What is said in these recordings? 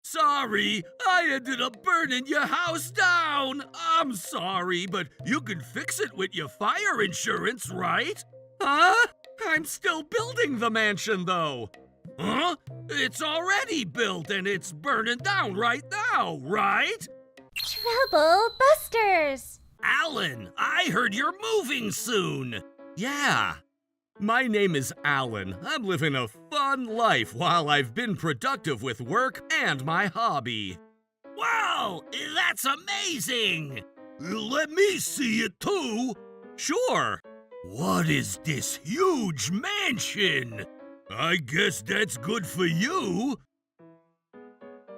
Sorry, I ended up burning your house down. I'm sorry, but you can fix it with your fire insurance, right? Huh? I'm still building the mansion, though. Huh? It's already built and it's burning down right now, right? Troublebusters! Alan, I heard you're moving soon. Yeah. My name is Alan. I'm living a fun life while I've been productive with work and my hobby. Wow, that's amazing! Let me see it too. Sure. What is this huge mansion? I guess that's good for you.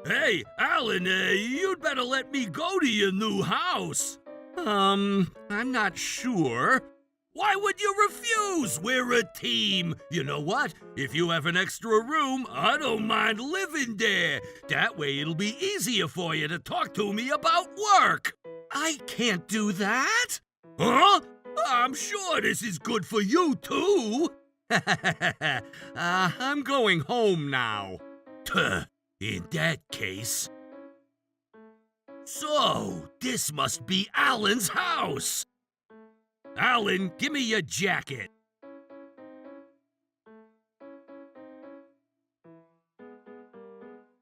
Hey, Alan, you'd better let me go to your new house. I'm not sure. Why would you refuse? We're a team. You know what? If you have an extra room, I don't mind living there. That way it'll be easier for you to talk to me about work. I can't do that. Huh? I'm sure this is good for you, too. I'm going home now. Tuh, in that case. So, this must be Alan's house. Alan, give me your jacket.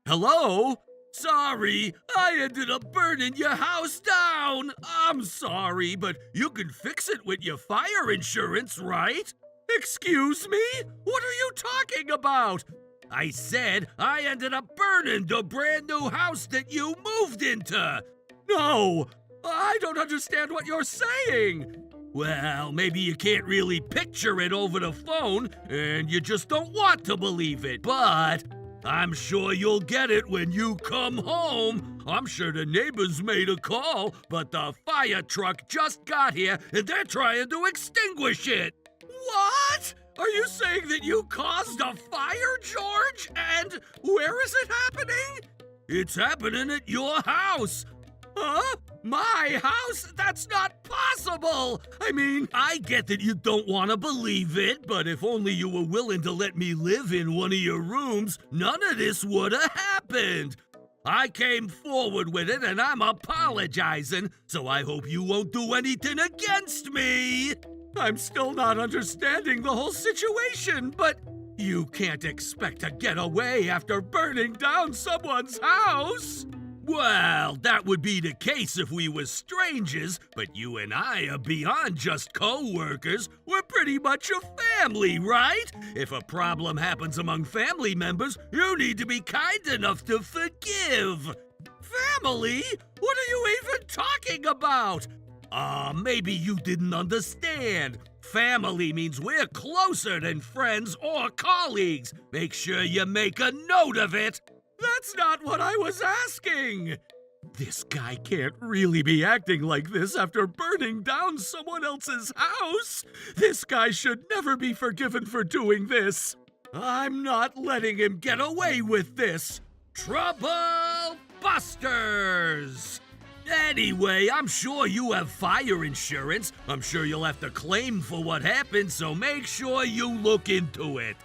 Hello? Sorry, I ended up burning your house down. I'm sorry, but you can fix it with your fire insurance, right? Excuse me? What are you talking about? I said I ended up burning the brand new house that you moved into. No, I don't understand what you're saying. Well, maybe you can't really picture it over the phone, and you just don't want to believe it, but I'm sure you'll get it when you come home. I'm sure the neighbors made a call, but the fire truck just got here, and they're trying to extinguish it. What? Are you saying that you caused a fire, George? And where is it happening? It's happening at your house. Huh? My house? That's not possible! I mean, I get that you don't want to believe it, but if only you were willing to let me live in one of your rooms, none of this would have happened. I came forward with it and I'm apologizing, so I hope you won't do anything against me. I'm still not understanding the whole situation, but you can't expect to get away after burning down someone's house. Well, that would be the case if we were strangers, but you and I are beyond just co-workers. We're pretty much a family, right? If a problem happens among family members, you need to be kind enough to forgive. Family? What are you even talking about? Maybe you didn't understand. Family means we're closer than friends or colleagues. Make sure you make a note of it. That's not what I was asking! This guy can't really be acting like this after burning down someone else's house! This guy should never be forgiven for doing this! I'm not letting him get away with this! Troublebusters! Anyway, I'm sure you have fire insurance. I'm sure you'll have to claim for what happened, so make sure you look into it.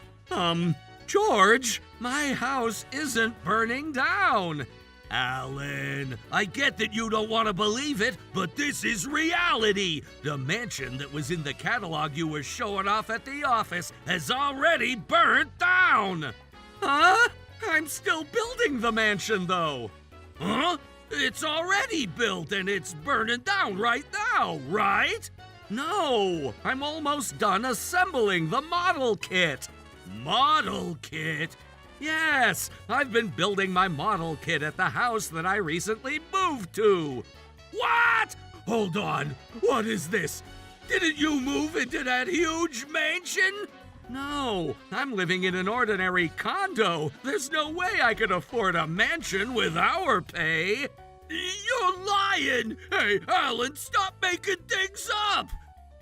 George, my house isn't burning down. Alan, I get that you don't want to believe it, but this is reality. The mansion that was in the catalog you were showing off at the office has already burnt down. Huh? I'm still building the mansion, though. Huh? It's already built and it's burning down right now, right? No, I'm almost done assembling the model kit. Model kit? Yes, I've been building my model kit at the house that I recently moved to. What? Hold on, what is this? Didn't you move into that huge mansion? No, I'm living in an ordinary condo. There's no way I could afford a mansion with our pay. You're lying! Hey, Alan, stop making things up!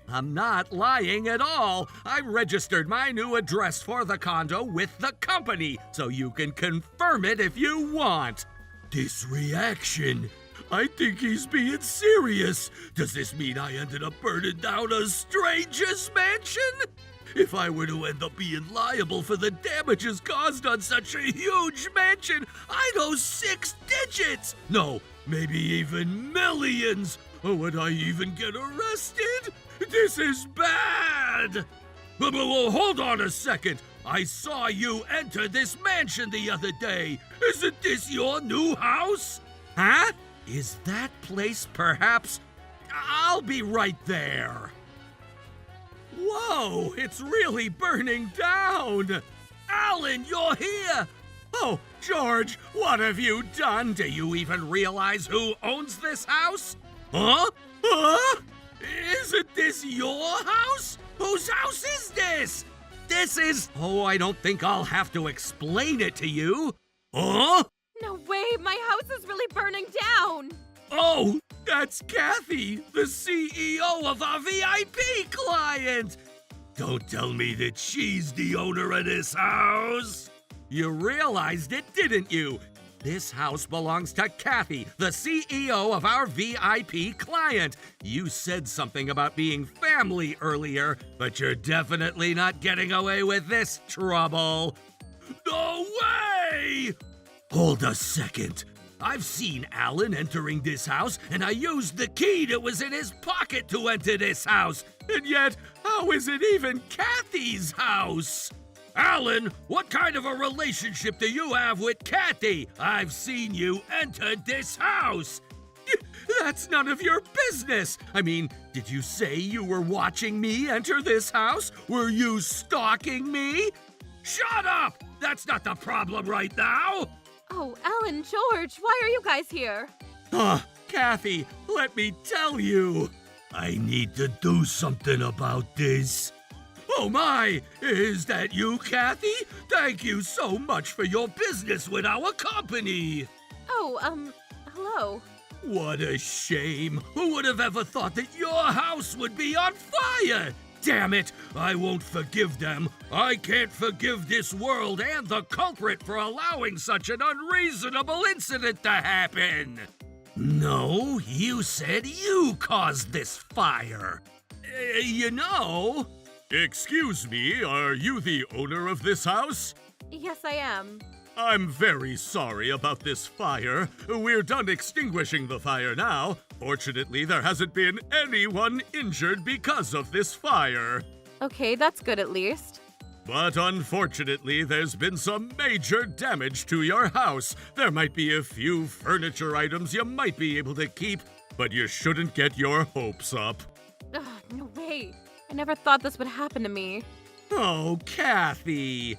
I'm not lying at all. I registered my new address for the condo with the company, so you can confirm it if you want. This reaction. I think he's being serious. Does this mean I ended up burning down a stranger's mansion? If I were to end up being liable for the damages caused on such a huge mansion, I'd owe 6 digits! No, maybe even millions! Or would I even get arrested? This is bad! But hold on a second. I saw you enter this mansion the other day. Isn't this your new house? Huh? Is that place perhaps? I'll be right there. Whoa, it's really burning down. Alan, you're here. Oh, George, what have you done? Do you even realize who owns this house? Huh? Huh? Isn't this your house? Whose house is this? This is... Oh, I don't think I'll have to explain it to you. Huh? No way, my house is really burning down! Oh, that's Kathy, the CEO of our VIP client! Don't tell me that she's the owner of this house! You realized it, didn't you? This house belongs to Kathy, the CEO of our VIP client. You said something about being family earlier, but you're definitely not getting away with this, Trouble. No way! Hold a second. I've seen Alan entering this house, and I used the key that was in his pocket to enter this house. And yet, how is it even Kathy's house? Alan, what kind of a relationship do you have with Kathy? I've seen you enter this house. That's none of your business. I mean, did you say you were watching me enter this house? Were you stalking me? Shut up! That's not the problem right now. Oh, Alan, George, why are you guys here? Kathy, let me tell you. I need to do something about this. Oh my, is that you, Kathy? Thank you so much for your business with our company. Oh, hello. What a shame. Who would have ever thought that your house would be on fire? Damn it, I won't forgive them. I can't forgive this world and the culprit for allowing such an unreasonable incident to happen. No, you said you caused this fire. You know... Excuse me, are you the owner of this house? Yes, I am. I'm very sorry about this fire. We're done extinguishing the fire now. Fortunately, there hasn't been anyone injured because of this fire. Okay, that's good at least. But unfortunately, there's been some major damage to your house. There might be a few furniture items you might be able to keep, but you shouldn't get your hopes up. Ugh, no way. I never thought this would happen to me. Oh, Kathy.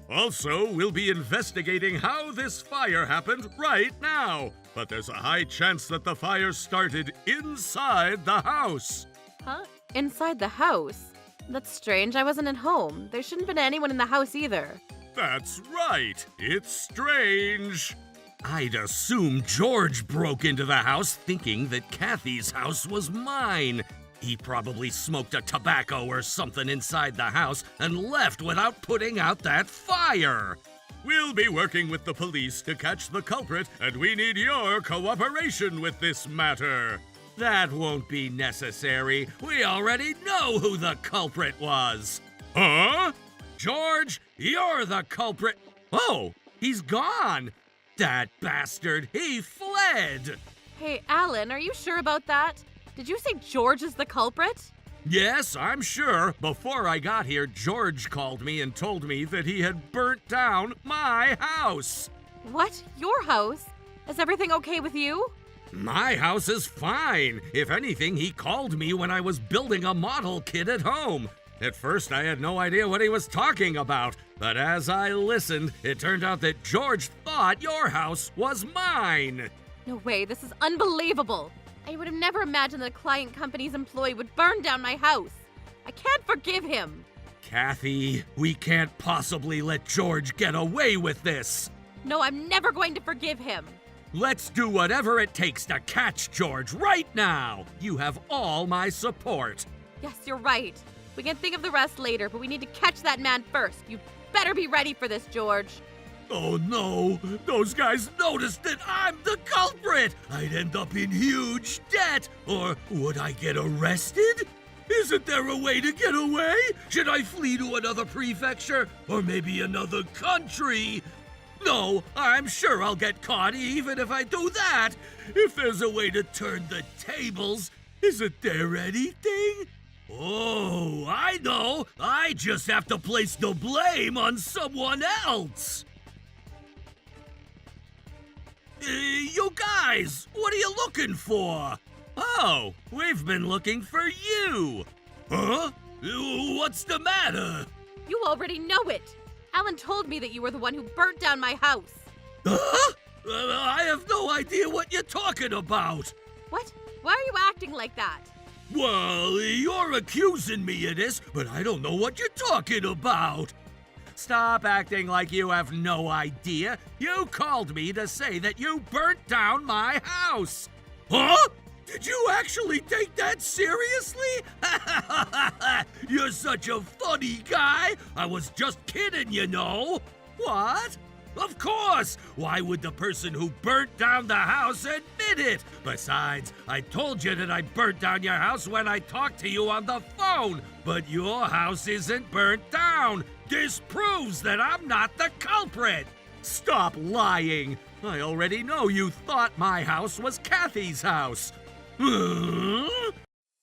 Also, we'll be investigating how this fire happened right now. But there's a high chance that the fire started inside the house. Huh? Inside the house? That's strange. I wasn't at home. There shouldn't have been anyone in the house either. That's right. It's strange. I'd assume George broke into the house thinking that Kathy's house was mine. He probably smoked a tobacco or something inside the house and left without putting out that fire. We'll be working with the police to catch the culprit, and we need your cooperation with this matter. That won't be necessary. We already know who the culprit was. Huh? George, you're the culprit. Oh, he's gone. That bastard, he fled. Hey, Alan, are you sure about that? Did you say George is the culprit? Yes, I'm sure. Before I got here, George called me and told me that he had burnt down my house. What? Your house? Is everything okay with you? My house is fine. If anything, he called me when I was building a model kit at home. At first, I had no idea what he was talking about, but as I listened, it turned out that George thought your house was mine. No way, this is unbelievable. I would have never imagined that a client company's employee would burn down my house. I can't forgive him. Kathy, we can't possibly let George get away with this. No, I'm never going to forgive him. Let's do whatever it takes to catch George right now. You have all my support. Yes, you're right. We can think of the rest later, but we need to catch that man first. You better be ready for this, George. Oh no, those guys noticed that I'm the culprit. I'd end up in huge debt. Or would I get arrested? Isn't there a way to get away? Should I flee to another prefecture? Or maybe another country? No, I'm sure I'll get caught even if I do that. If there's a way to turn the tables, isn't there anything? Oh, I know. I just have to place the blame on someone else. You guys, what are you looking for? Oh, we've been looking for you. Huh? What's the matter? You already know it. Alan told me that you were the one who burnt down my house. Huh? I have no idea what you're talking about. What? Why are you acting like that? Well, you're accusing me of this, but I don't know what you're talking about. Stop acting like you have no idea. You called me to say that you burnt down my house. Huh? Did you actually take that seriously? You're such a funny guy. I was just kidding, you know. What? Of course! Why would the person who burnt down the house admit it? Besides, I told you that I burnt down your house when I talked to you on the phone. But your house isn't burnt down. This proves that I'm not the culprit. Stop lying. I already know you thought my house was Kathy's house.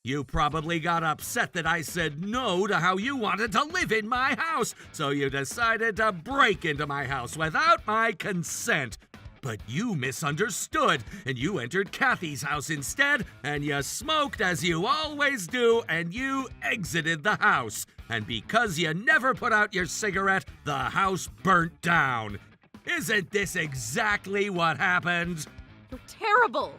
You probably got upset that I said no to how you wanted to live in my house, so you decided to break into my house without my consent. But you misunderstood, and you entered Kathy's house instead, and you smoked as you always do, and you exited the house. And because you never put out your cigarette, the house burnt down. Isn't this exactly what happened? You're terrible.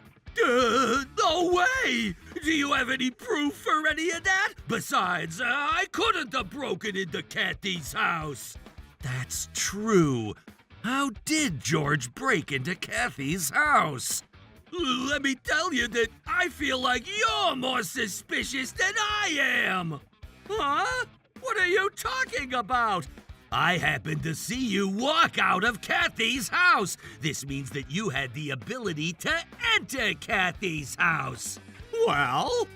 No way! Do you have any proof for any of that? Besides, I couldn't have broken into Kathy's house. That's true. How did George break into Kathy's house? Let me tell you that I feel like you're more suspicious than I am. Huh? What are you talking about? I happened to see you walk out of Kathy's house. This means that you had the ability to enter Kathy's house. Well,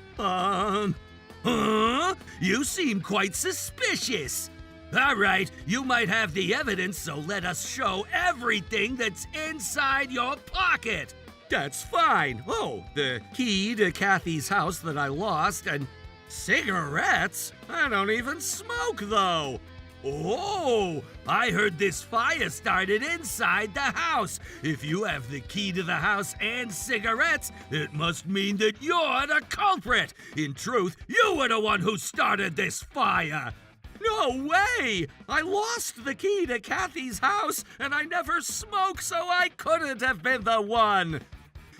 you seem quite suspicious. All right, you might have the evidence, so let us show everything that's inside your pocket. That's fine. Oh, the key to Kathy's house that I lost, and cigarettes? I don't even smoke, though. Oh, I heard this fire started inside the house. If you have the key to the house and cigarettes, it must mean that you're the culprit. In truth, you were the one who started this fire. No way! I lost the key to Kathy's house, and I never smoked, so I couldn't have been the one.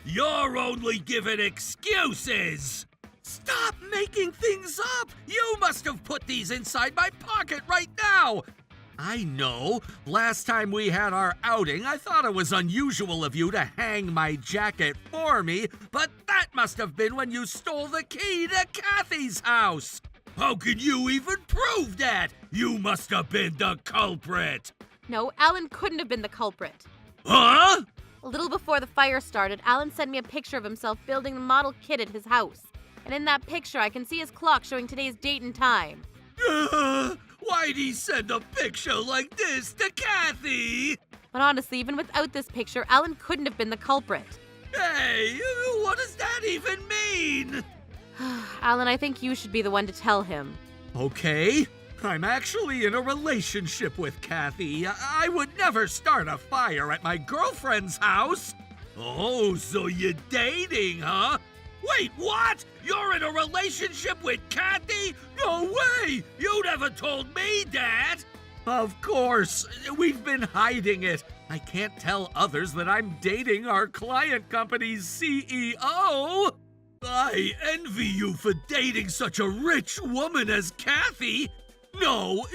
You're only giving excuses. Stop making things up! You must have put these inside my pocket right now! I know. Last time we had our outing, I thought it was unusual of you to hang my jacket for me, but that must have been when you stole the key to Kathy's house! How can you even prove that? You must have been the culprit! No, Alan couldn't have been the culprit. Huh? A little before the fire started, Alan sent me a picture of himself building the model kit at his house. And in that picture, I can see his clock showing today's date and time. Why'd he send a picture like this to Kathy? But honestly, even without this picture, Alan couldn't have been the culprit. Hey, what does that even mean? Alan, I think you should be the one to tell him. Okay. I'm actually in a relationship with Kathy. I would never start a fire at my girlfriend's house. Oh, so you're dating, huh? Wait, what? You're in a relationship with Kathy? No way! You never told me that! Of course. We've been hiding it. I can't tell others that I'm dating our client company's CEO. I envy you for dating such a rich woman as Kathy. No,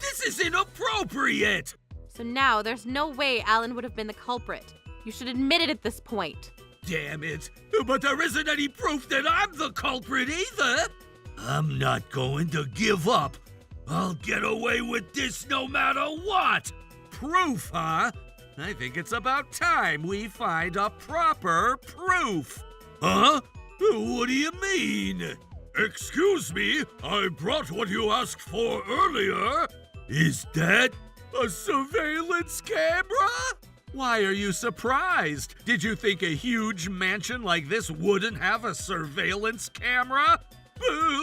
this is inappropriate. So now there's no way Alan would have been the culprit. You should admit it at this point. Damn it. But there isn't any proof that I'm the culprit either. I'm not going to give up. I'll get away with this no matter what. Proof, huh? I think it's about time we find a proper proof. Huh? What do you mean? Excuse me, I brought what you asked for earlier. Is that a surveillance camera? Why are you surprised? Did you think a huge mansion like this wouldn't have a surveillance camera?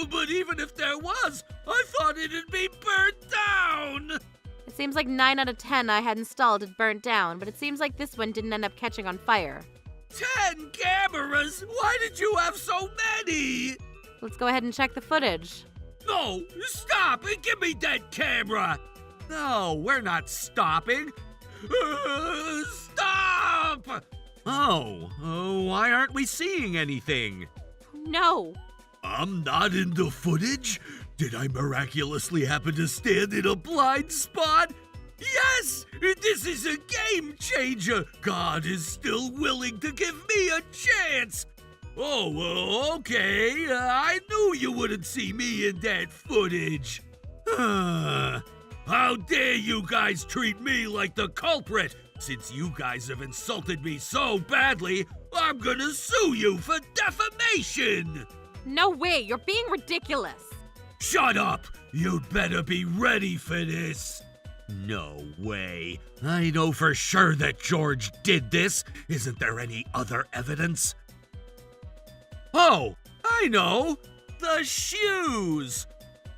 But even if there was, I thought it'd be burnt down! It seems like 9 out of 10 I had installed had burnt down, but it seems like this one didn't end up catching on fire. 10 cameras? Why did you have so many? Let's go ahead and check the footage. No, stop and give me that camera! No, we're not stopping. Stop! Why aren't we seeing anything? No. I'm not in the footage? Did I miraculously happen to stand in a blind spot? Yes! This is a game changer! God is still willing to give me a chance! Oh, well, okay. I knew you wouldn't see me in that footage. How dare you guys treat me like the culprit? Since you guys have insulted me so badly, I'm gonna sue you for defamation! No way, you're being ridiculous. Shut up! You'd better be ready for this. No way. I know for sure that George did this. Isn't there any other evidence? Oh, I know! The shoes!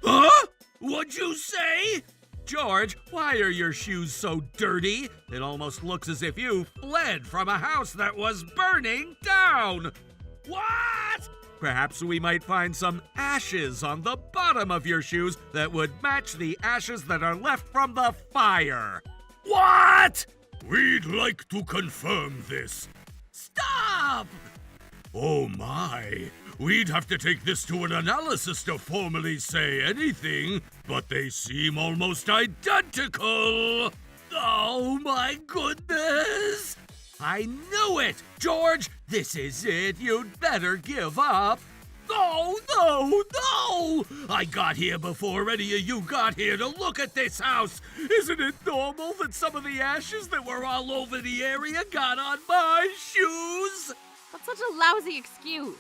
Huh? What'd you say? George, why are your shoes so dirty? It almost looks as if you fled from a house that was burning down. What? Perhaps we might find some ashes on the bottom of your shoes that would match the ashes that are left from the fire. What? We'd like to confirm this. Stop! Oh my. We'd have to take this to an analysis to formally say anything, but they seem almost identical. Oh my goodness! I knew it! George, this is it. You'd better give up. No! I got here before any of you got here to look at this house. Isn't it normal that some of the ashes that were all over the area got on my shoes? That's such a lousy excuse.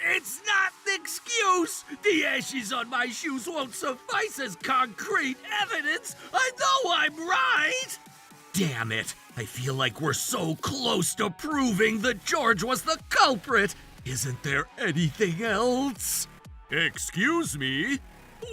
It's not an excuse! The ashes on my shoes won't suffice as concrete evidence! I know I'm right! Damn it! I feel like we're so close to proving that George was the culprit! Isn't there anything else? Excuse me?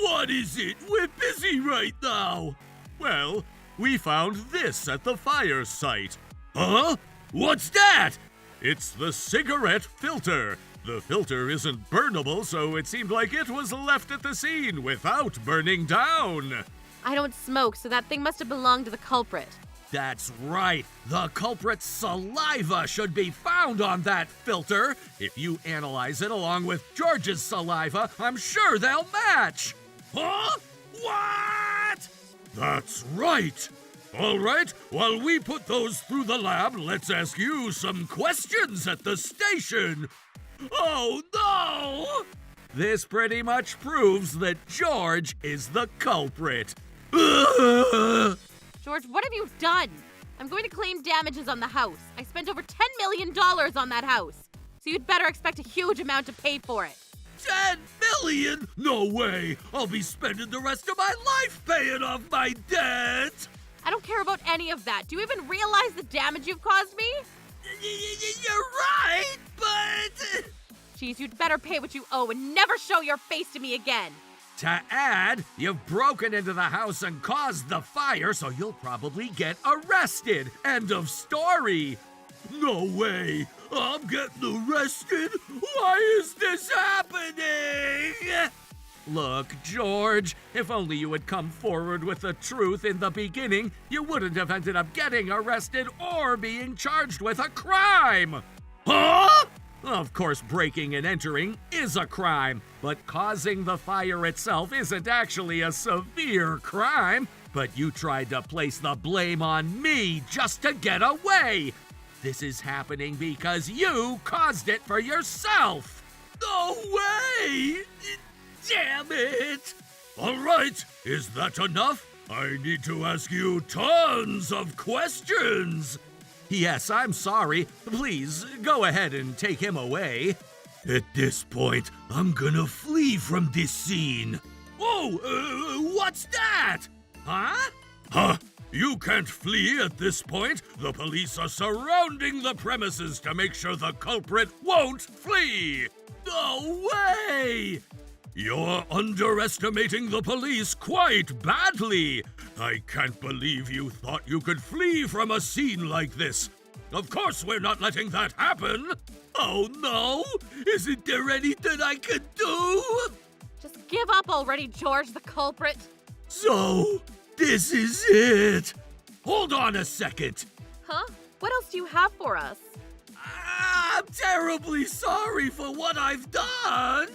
What is it? We're busy right now! Well, we found this at the fire site. Huh? What's that? It's the cigarette filter. The filter isn't burnable, so it seemed like it was left at the scene without burning down. I don't smoke, so that thing must have belonged to the culprit. That's right. The culprit's saliva should be found on that filter. If you analyze it along with George's saliva, I'm sure they'll match. Huh? What? That's right. All right, while we put those through the lab, let's ask you some questions at the station. Oh, no! This pretty much proves that George is the culprit. George, what have you done? I'm going to claim damages on the house. I spent over $10 million on that house, so you'd better expect a huge amount to pay for it. 10 million? No way! I'll be spending the rest of my life paying off my debt! I don't care about any of that. Do you even realize the damage you've caused me? You're right, but... Jeez, you'd better pay what you owe and never show your face to me again. To add, you've broken into the house and caused the fire, so you'll probably get arrested. End of story. No way. I'm getting arrested? Why is this happening? Look, George, if only you had come forward with the truth in the beginning, you wouldn't have ended up getting arrested or being charged with a crime. Huh? Of course, breaking and entering is a crime, but causing the fire itself isn't actually a severe crime. But you tried to place the blame on me just to get away. This is happening because you caused it for yourself. No way! Damn it! All right, is that enough? I need to ask you tons of questions. Yes, I'm sorry. Please, go ahead and take him away. At this point, I'm gonna flee from this scene. Whoa, what's that? Huh? Huh? You can't flee at this point. The police are surrounding the premises to make sure the culprit won't flee. No way! You're underestimating the police quite badly. I can't believe you thought you could flee from a scene like this. Of course we're not letting that happen. Oh no! Isn't there anything I can do? Just give up already, George, the culprit. So, this is it. Hold on a second. Huh? What else do you have for us? I'm terribly sorry for what I've done.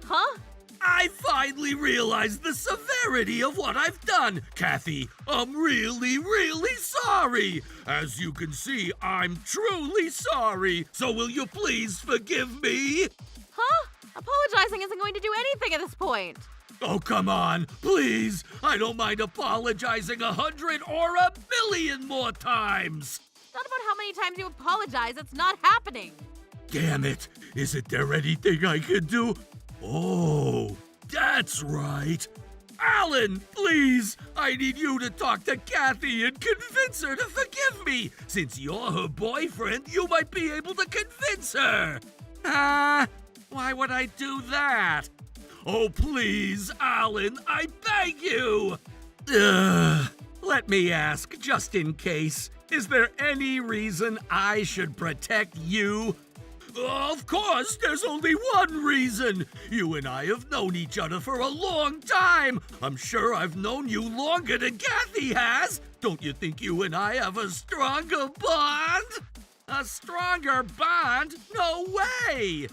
Huh? I finally realized the severity of what I've done. Kathy, I'm really, really sorry. As you can see, I'm truly sorry. So will you please forgive me? Huh? Apologizing isn't going to do anything at this point. Oh, come on, please. I don't mind apologizing 100 or 1,000,000 more times. It's not about how many times you apologize. It's not happening. Damn it. Isn't there anything I can do? Oh, that's right. Alan, please, I need you to talk to Kathy and convince her to forgive me. Since you're her boyfriend, you might be able to convince her. Why would I do that? Oh, please, Alan, I beg you. Let me ask, just in case, is there any reason I should protect you? Of course, there's only one reason. You and I have known each other for a long time. I'm sure I've known you longer than Kathy has. Don't you think you and I have a stronger bond? A stronger bond? No way!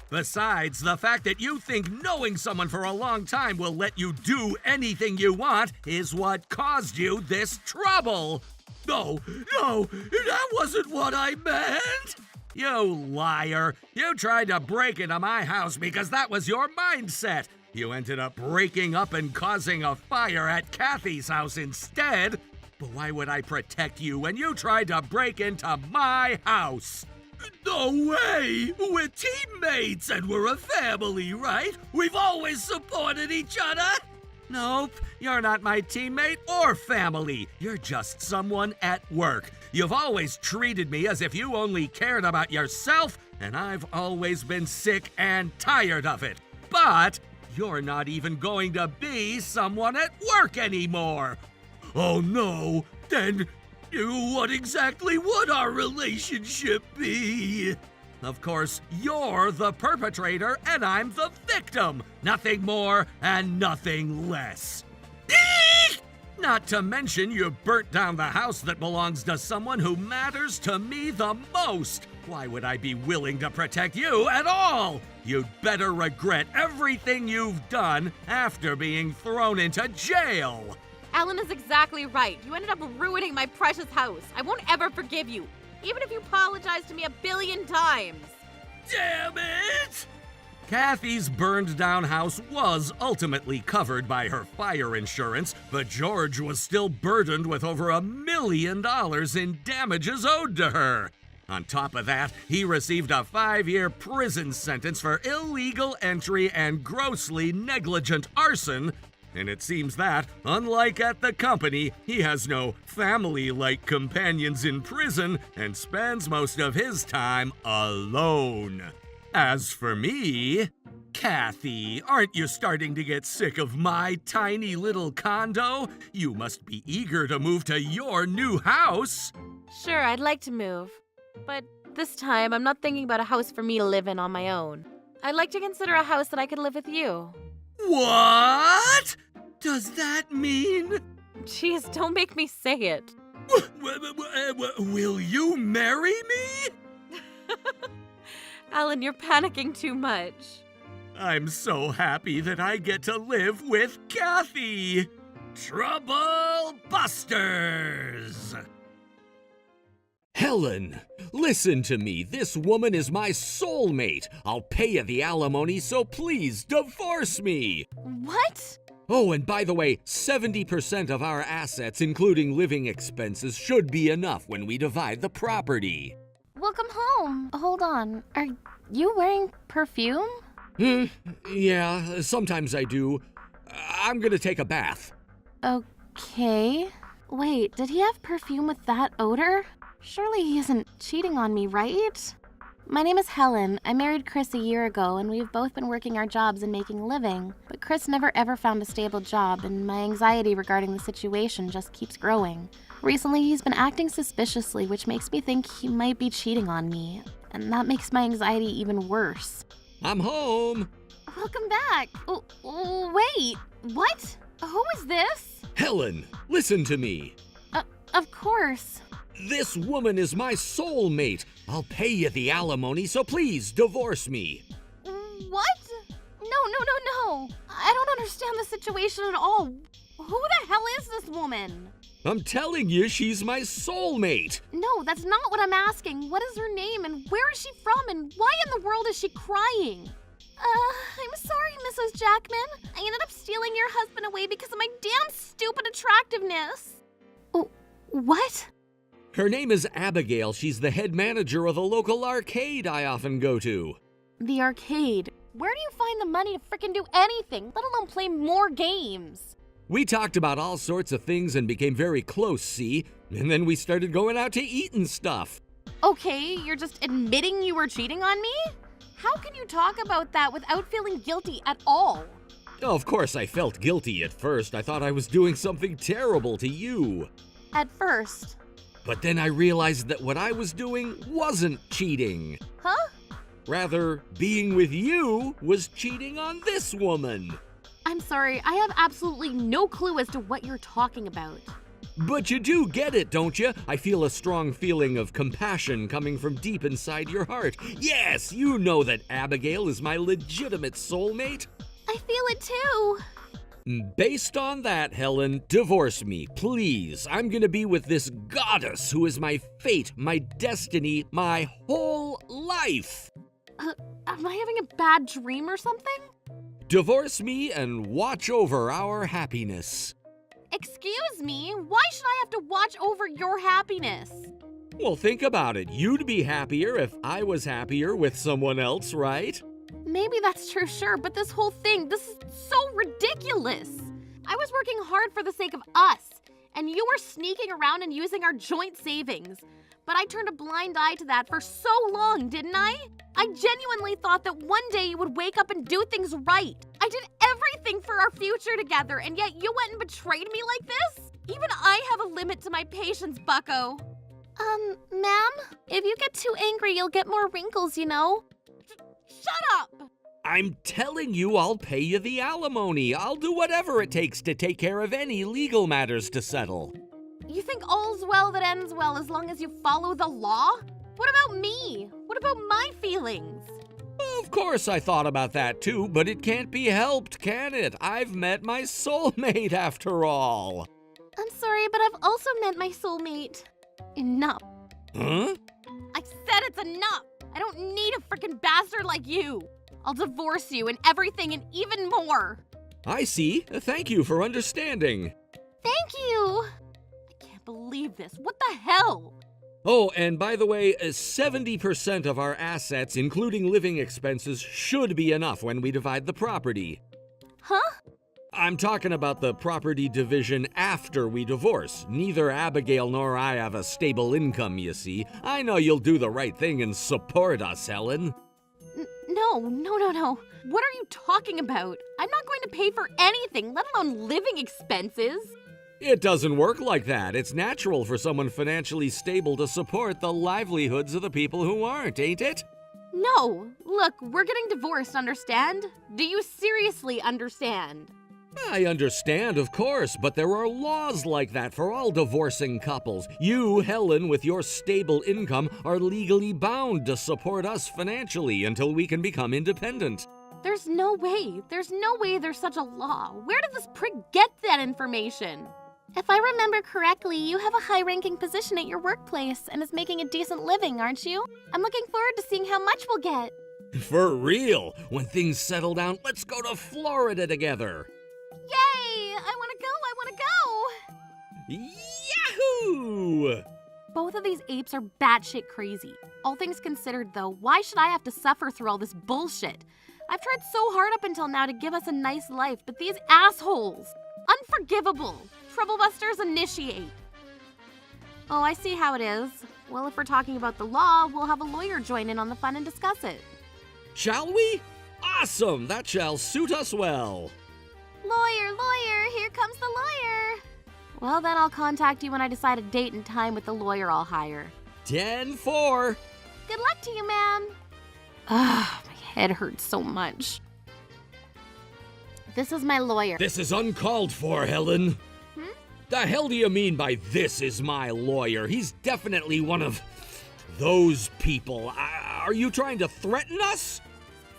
Besides, the fact that you think knowing someone for a long time will let you do anything you want is what caused you this trouble. No, that wasn't what I meant. You liar! You tried to break into my house because that was your mindset. You ended up breaking up and causing a fire at Kathy's house instead. But why would I protect you when you tried to break into my house? No way! We're teammates and we're a family, right? We've always supported each other. Nope, you're not my teammate or family. You're just someone at work. You've always treated me as if you only cared about yourself, and I've always been sick and tired of it. But you're not even going to be someone at work anymore. Oh no, then what exactly would our relationship be? Of course, you're the perpetrator and I'm the victim. Nothing more and nothing less. Not to mention you burnt down the house that belongs to someone who matters to me the most. Why would I be willing to protect you at all? You'd better regret everything you've done after being thrown into jail. Alan is exactly right. You ended up ruining my precious house. I won't ever forgive you, even if you apologize to me 1,000,000,000 times. Damn it! Kathy's burned down house was ultimately covered by her fire insurance, but George was still burdened with over $1,000,000 in damages owed to her. On top of that, he received a 5-year prison sentence for illegal entry and grossly negligent arson. And it seems that, unlike at the company, he has no family-like companions in prison and spends most of his time alone. As for me, Kathy, aren't you starting to get sick of my tiny little condo? You must be eager to move to your new house. Sure, I'd like to move. But this time, I'm not thinking about a house for me to live in on my own. I'd like to consider a house that I could live with you. What? Does that mean? Jeez, don't make me say it. Will you marry me? Alan, you're panicking too much. I'm so happy that I get to live with Kathy. Troublebusters! Helen, listen to me. This woman is my soulmate. I'll pay you the alimony, so please divorce me. What? Oh, and by the way, 70% of our assets, including living expenses, should be enough when we divide the property. welcome home. Hold on, are you wearing perfume? Yeah, sometimes I do. I'm gonna take a bath. Okay. Wait, did he have perfume with that odor? Surely he isn't cheating on me, right? My name is Helen. I married Chris a year ago, and we've both been working our jobs and making a living. But Chris never ever found a stable job, and my anxiety regarding the situation just keeps growing. Recently, he's been acting suspiciously, which makes me think he might be cheating on me. And that makes my anxiety even worse. I'm home. Welcome back. Wait, what? Who is this? Helen, listen to me. Of course. This woman is my soulmate. I'll pay you the alimony, so please divorce me. What? No. I don't understand the situation at all. Who the hell is this woman? I'm telling you, she's my soulmate. No, that's not what I'm asking. What is her name and where is she from and why in the world is she crying? I'm sorry, Mrs. Jackman. I ended up stealing your husband away because of my damn stupid attractiveness. Oh, what? Her name is Abigail. She's the head manager of the local arcade I often go to. The arcade? Where do you find the money to frickin' do anything, let alone play more games? We talked about all sorts of things and became very close, see? And then we started going out to eat and stuff. Okay, you're just admitting you were cheating on me? How can you talk about that without feeling guilty at all? Of course I felt guilty at first. I thought I was doing something terrible to you. At first. But then I realized that what I was doing wasn't cheating. Huh? Rather, being with you was cheating on this woman. I'm sorry, I have absolutely no clue as to what you're talking about. But you do get it, don't you? I feel a strong feeling of compassion coming from deep inside your heart. Yes, you know that Abigail is my legitimate soulmate. I feel it too. Based on that, Helen, divorce me, please. I'm gonna be with this goddess who is my fate, my destiny, my whole life. Am I having a bad dream or something? Divorce me and watch over our happiness. Excuse me? Why should I have to watch over your happiness? Well, think about it. You'd be happier if I was happier with someone else, right? Maybe that's true, sure, but this whole thing, this is so ridiculous. I was working hard for the sake of us, and you were sneaking around and using our joint savings. But I turned a blind eye to that for so long, didn't I? I genuinely thought that one day you would wake up and do things right. I did everything for our future together, and yet you went and betrayed me like this? Even I have a limit to my patience, bucko. Ma'am? If you get too angry, you'll get more wrinkles, you know. Shut up! I'm telling you, I'll pay you the alimony. I'll do whatever it takes to take care of any legal matters to settle. You think all's well that ends well as long as you follow the law? What about me? What about my feelings? Of course I thought about that too, but it can't be helped, can it? I've met my soulmate after all. I'm sorry, but I've also met my soulmate. Enough. Huh? I said it's enough. I don't need a frickin' bastard like you. I'll divorce you and everything and even more. I see. Thank you for understanding. Thank you. I can't believe this. What the hell? Oh, and by the way, 70% of our assets, including living expenses, should be enough when we divide the property. Huh? I'm talking about the property division after we divorce. Neither Abigail nor I have a stable income, you see. I know you'll do the right thing and support us, Helen. No. What are you talking about? I'm not going to pay for anything, let alone living expenses. It doesn't work like that. It's natural for someone financially stable to support the livelihoods of the people who aren't, ain't it? No. Look, we're getting divorced, understand? Do you seriously understand? I understand, of course, but there are laws like that for all divorcing couples. You, Helen, with your stable income, are legally bound to support us financially until we can become independent. There's no way there's such a law. Where did this prick get that information? If I remember correctly, you have a high-ranking position at your workplace and is making a decent living, aren't you? I'm looking forward to seeing how much we'll get. For real. When things settle down, let's go to Florida together. Yay! I want to go! Yahoo! Both of these apes are batshit crazy. All things considered, though, why should I have to suffer through all this bullshit? I've tried so hard up until now to give us a nice life, but these assholes! Unforgivable! Troublebusters initiate! Oh, I see how it is. Well, if we're talking about the law, we'll have a lawyer join in on the fun and discuss it. Shall we? Awesome! That shall suit us well. Lawyer, lawyer, here comes the lawyer! Well, then I'll contact you when I decide a date and time with the lawyer I'll hire. 10-4. Good luck to you, ma'am. Ah, my head hurts so much. This is my lawyer. This is uncalled for, Helen. The hell do you mean by this is my lawyer? He's definitely one of those people. Are you trying to threaten us?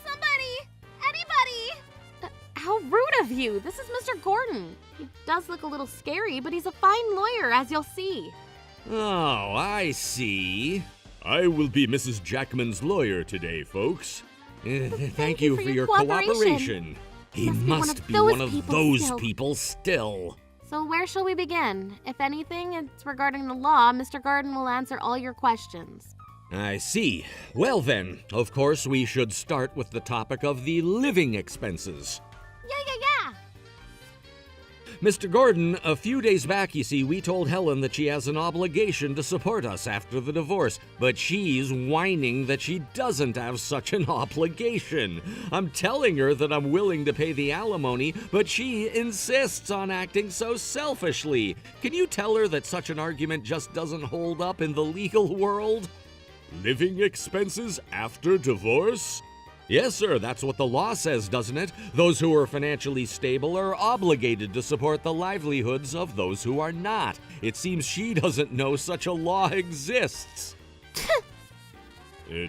Somebody! Anybody! How rude of you! This is Mr. Gordon. He does look a little scary, but he's a fine lawyer, as you'll see. Oh, I see. I will be Mrs. Jackman's lawyer today, folks. Thank you for your cooperation. He must be one of those people still. So where shall we begin? If anything, it's regarding the law. Mr. Gordon will answer all your questions. I see. Well then, of course we should start with the topic of the living expenses. Yeah. Mr. Gordon, a few days back, you see, we told Helen that she has an obligation to support us after the divorce, but she's whining that she doesn't have such an obligation. I'm telling her that I'm willing to pay the alimony, but she insists on acting so selfishly. Can you tell her that such an argument just doesn't hold up in the legal world? Living expenses after divorce? Yes, sir, that's what the law says, doesn't it? Those who are financially stable are obligated to support the livelihoods of those who are not. It seems she doesn't know such a law exists.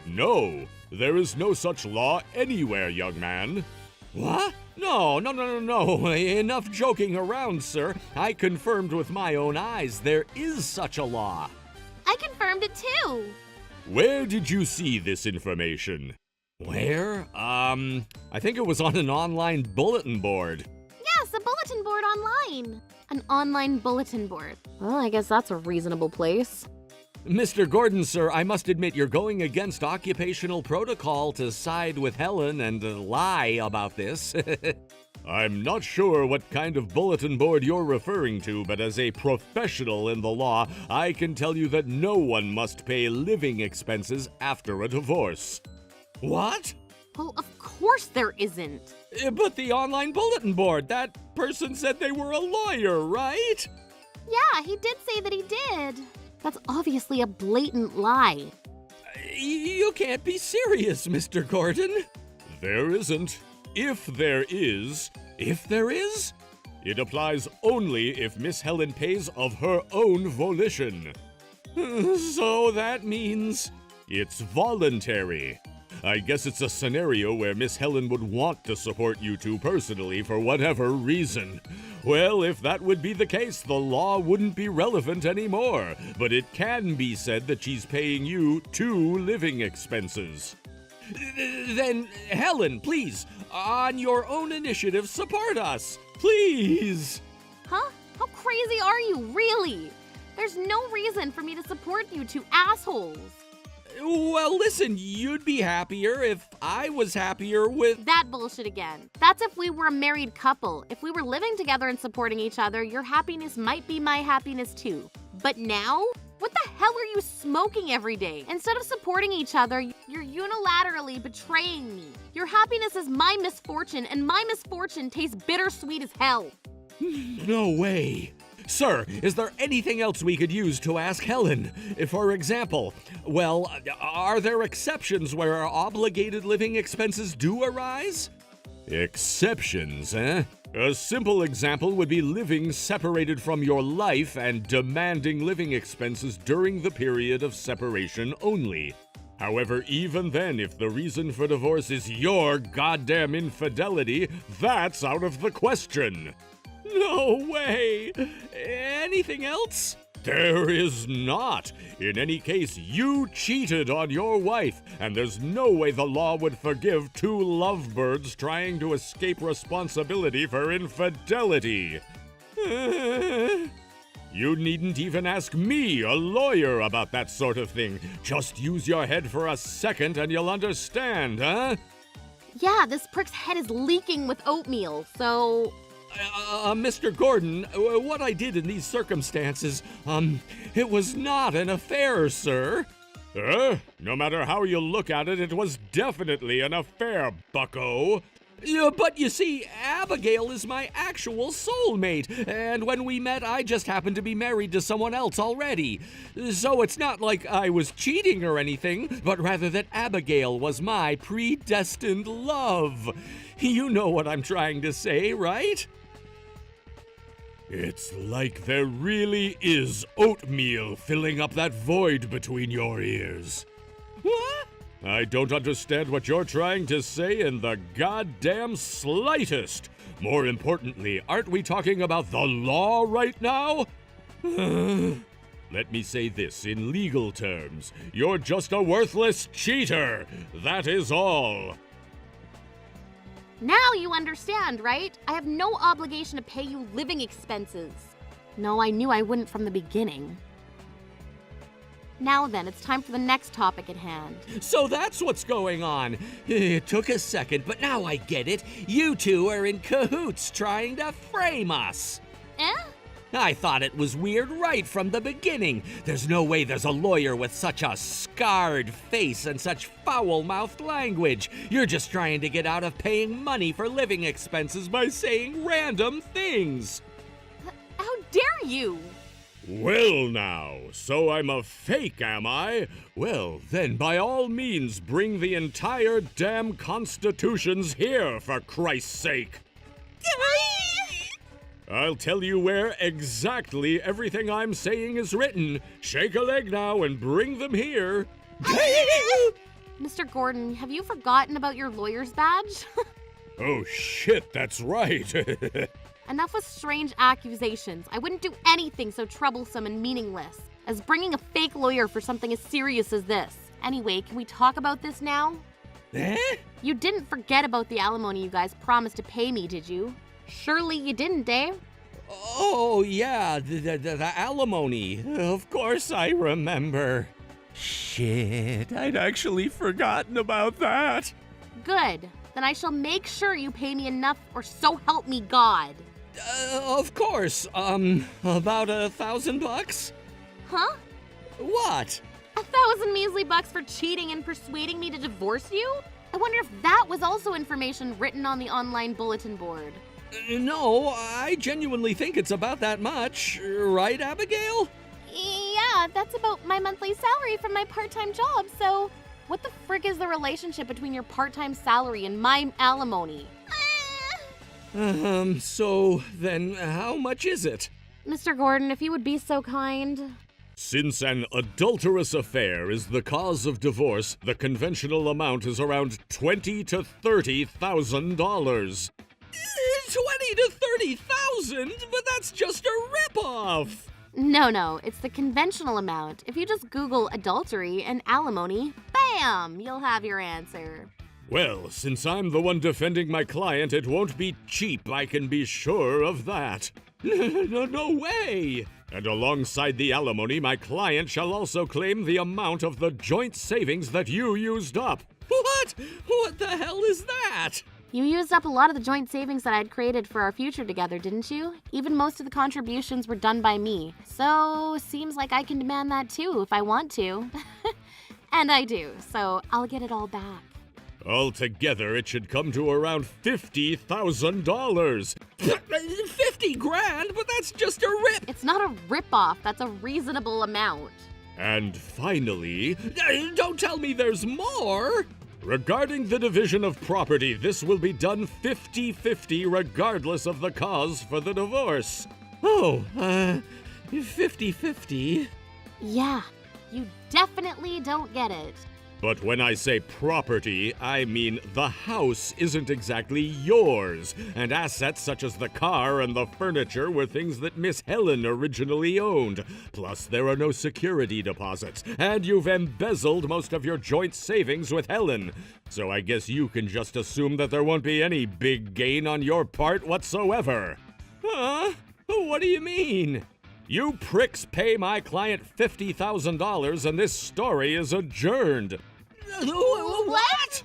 No, there is no such law anywhere, young man. What? No. Enough joking around, sir. I confirmed with my own eyes there is such a law. I confirmed it too. Where did you see this information? Where? I think it was on an online bulletin board. Yes, a bulletin board online. An online bulletin board. Well, I guess that's a reasonable place. Mr. Gordon, sir, I must admit you're going against occupational protocol to side with Helen and lie about this. I'm not sure what kind of bulletin board you're referring to, but as a professional in the law, I can tell you that no one must pay living expenses after a divorce. What? Well, of course there isn't. But the online bulletin board, that person said they were a lawyer, right? Yeah, he did say that he did. That's obviously a blatant lie. You can't be serious, Mr. Gordon. There isn't. If there is, it applies only if Miss Helen pays of her own volition. So that means... It's voluntary. I guess it's a scenario where Miss Helen would want to support you two personally for whatever reason. Well, if that would be the case, the law wouldn't be relevant anymore. But it can be said that she's paying you 2 living expenses. Then, Helen, please, on your own initiative, support us. Please. Huh? How crazy are you, really? There's no reason for me to support you two assholes. Well, listen, you'd be happier if I was happier with... That bullshit again. That's if we were a married couple. If we were living together and supporting each other, your happiness might be my happiness too. But now? What the hell are you smoking every day? Instead of supporting each other, you're unilaterally betraying me. Your happiness is my misfortune, and my misfortune tastes bittersweet as hell. No way. Sir, is there anything else we could use to ask Helen? For example, well, are there exceptions where obligated living expenses do arise? Exceptions, eh? A simple example would be living separated from your life and demanding living expenses during the period of separation only. However, even then, if the reason for divorce is your goddamn infidelity, that's out of the question. No way! Anything else? There is not. In any case, you cheated on your wife, and there's no way the law would forgive 2 lovebirds trying to escape responsibility for infidelity. You needn't even ask me, a lawyer, about that sort of thing. Just use your head for a second and you'll understand, huh? Yeah, this prick's head is leaking with oatmeal, so... Mr. Gordon, what I did in these circumstances, it was not an affair, sir. No matter how you look at it, it was definitely an affair, bucko. Yeah, but you see, Abigail is my actual soulmate, and when we met, I just happened to be married to someone else already. So it's not like I was cheating or anything, but rather that Abigail was my predestined love. You know what I'm trying to say, right? It's like there really is oatmeal filling up that void between your ears. What? I don't understand what you're trying to say in the goddamn slightest. More importantly, aren't we talking about the law right now? Let me say this in legal terms. You're just a worthless cheater. That is all. Now you understand, right? I have no obligation to pay you living expenses. No, I knew I wouldn't from the beginning. Now then, it's time for the next topic at hand. So that's what's going on. It took a second, but now I get it. You two are in cahoots trying to frame us. Eh? I thought it was weird right from the beginning. There's no way there's a lawyer with such a scarred face and such foul-mouthed language. You're just trying to get out of paying money for living expenses by saying random things. How dare you? Well now, so I'm a fake, am I? Well, then by all means bring the entire damn Constitutions here, for Christ's sake. I'll tell you where exactly everything I'm saying is written. Shake a leg now and bring them here. Mr. Gordon, have you forgotten about your lawyer's badge? Oh shit, that's right. Enough with strange accusations. I wouldn't do anything so troublesome and meaningless as bringing a fake lawyer for something as serious as this. Anyway, can we talk about this now? Eh? You didn't forget about the alimony you guys promised to pay me, did you? Surely you didn't, eh? Oh, yeah, the alimony. Of course I remember. Shit, I'd actually forgotten about that. Good. Then I shall make sure you pay me enough, or so help me God. Of course. About $1,000? Huh? What? 1,000 measly bucks for cheating and persuading me to divorce you? I wonder if that was also information written on the online bulletin board. No, I genuinely think it's about that much. Right, Abigail? Yeah, that's about my monthly salary from my part-time job, so what the frick is the relationship between your part-time salary and my alimony? So then how much is it? Mr. Gordon, if you would be so kind. Since an adulterous affair is the cause of divorce, the conventional amount is around $20,000 to $30,000. 20 to 30,000? But that's just a ripoff! No, it's the conventional amount. If you just Google adultery and alimony, bam, you'll have your answer. Well, since I'm the one defending my client, it won't be cheap, I can be sure of that. No way! And alongside the alimony, my client shall also claim the amount of the joint savings that you used up. What? What the hell is that? You used up a lot of the joint savings that I'd created for our future together, didn't you? Even most of the contributions were done by me. So, seems like I can demand that too if I want to. And I do, so I'll get it all back. Altogether, it should come to around $50,000. 50 grand? But that's just a rip! It's not a rip-off, that's a reasonable amount. And finally, Don't tell me there's more! regarding the division of property, this will be done 50-50 regardless of the cause for the divorce. Oh, 50-50. Yeah, you definitely don't get it. But when I say property, I mean the house isn't exactly yours, and assets such as the car and the furniture were things that Miss Helen originally owned. Plus, there are no security deposits, and you've embezzled most of your joint savings with Helen. So I guess you can just assume that there won't be any big gain on your part whatsoever. Huh? What do you mean? You pricks pay my client $50,000 and this story is adjourned. What?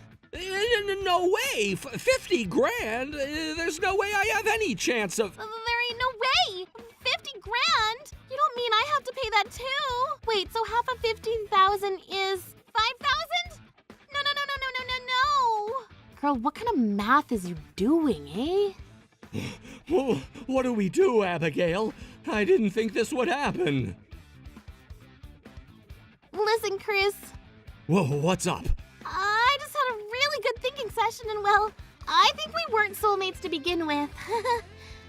No way! 50 grand? There's no way I have any chance of... There ain't no way! 50 grand? You don't mean I have to pay that too? Wait, so half of 15,000 is 5,000? No. Girl, what kind of math is you doing, eh? What do we do, Abigail? I didn't think this would happen. Listen, Chris. Whoa, what's up? I just had a really good thinking session and, well, I think we weren't soulmates to begin with.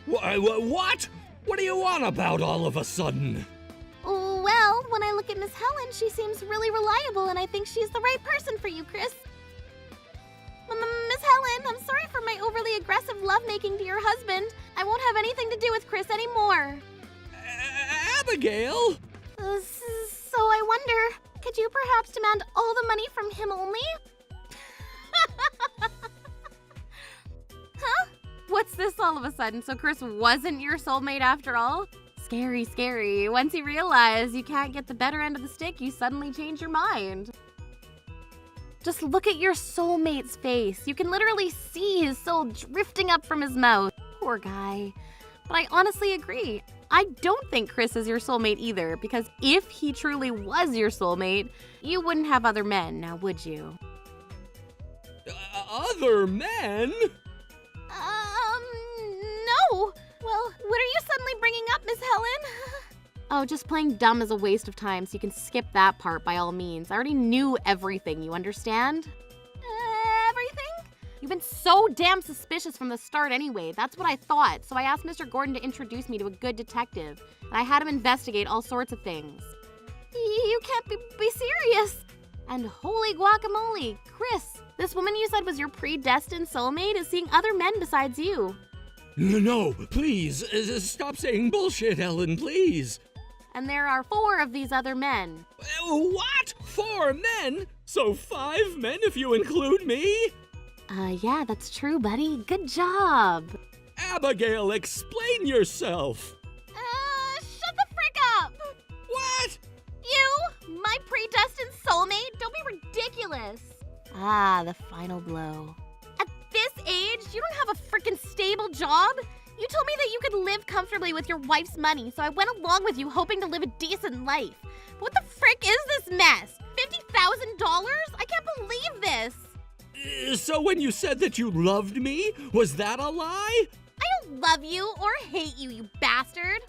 What? What are you on about all of a sudden? Well, when I look at Miss Helen, she seems really reliable and I think she's the right person for you, Chris. Miss Helen, I'm sorry for my overly aggressive lovemaking to your husband. I won't have anything to do with Chris anymore. Abigail? So I wonder, could you perhaps demand all the money from him only? Huh? What's this all of a sudden? So Chris wasn't your soulmate after all? Scary, scary. Once you realize you can't get the better end of the stick, you suddenly change your mind. Just look at your soulmate's face. You can literally see his soul drifting up from his mouth. Poor guy. But I honestly agree. I don't think Chris is your soulmate either, because if he truly was your soulmate, you wouldn't have other men, now would you? Other men? No. Well, what are you suddenly bringing up, Miss Helen? Oh, just playing dumb is a waste of time, so you can skip that part by all means. I already knew everything, you understand? Everything? You've been so damn suspicious from the start anyway. That's what I thought. So I asked Mr. Gordon to introduce me to a good detective, and I had him investigate all sorts of things. You can't be serious. And holy guacamole, Chris, this woman you said was your predestined soulmate is seeing other men besides you. No, please, stop saying bullshit, Ellen, please. And there are 4 of these other men. What? 4 men? So 5 men if you include me? Yeah, that's true, buddy. Good job. Abigail, explain yourself. Shut the frick up. What? You, my predestined soulmate? Don't be ridiculous. Ah, the final blow. At this age, you don't have a freaking stable job? You told me that you could live comfortably with your wife's money, so I went along with you hoping to live a decent life. But what the frick is this mess? $50,000? I can't believe this. So when you said that you loved me, was that a lie? I don't love you or hate you, you bastard.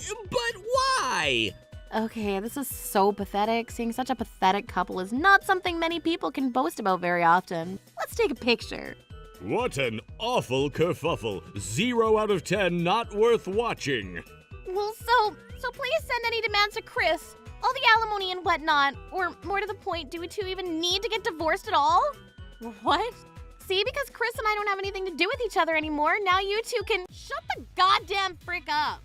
But why? Okay, this is so pathetic. Seeing such a pathetic couple is not something many people can boast about very often. Let's take a picture. What an awful kerfuffle. 0 out of 10 not worth watching. Well, so please send any demands to Chris. All the alimony and whatnot. Or more to the point, do we two even need to get divorced at all? What? See, because Chris and I don't have anything to do with each other anymore, now you two can shut the goddamn frick up.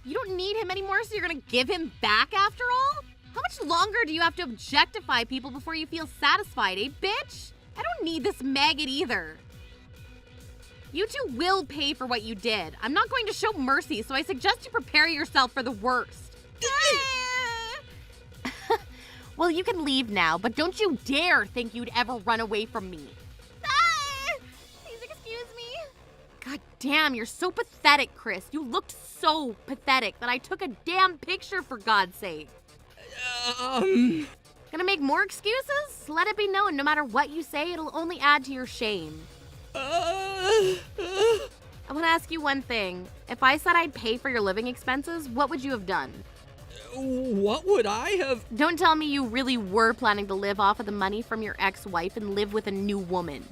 You don't need him anymore, so you're gonna give him back after all? How much longer do you have to objectify people before you feel satisfied, eh, bitch? I don't need this maggot either. You two will pay for what you did. I'm not going to show mercy, so I suggest you prepare yourself for the worst. Well, you can leave now, but don't you dare think you'd ever run away from me. Please excuse me. God damn, you're so pathetic, Chris. You looked so pathetic that I took a damn picture, for God's sake. Gonna make more excuses? Let it be known, no matter what you say, it'll only add to your shame. I want to ask you one thing. If I said I'd pay for your living expenses, what would you have done? What would I have? Don't tell me you really were planning to live off of the money from your ex-wife and live with a new woman.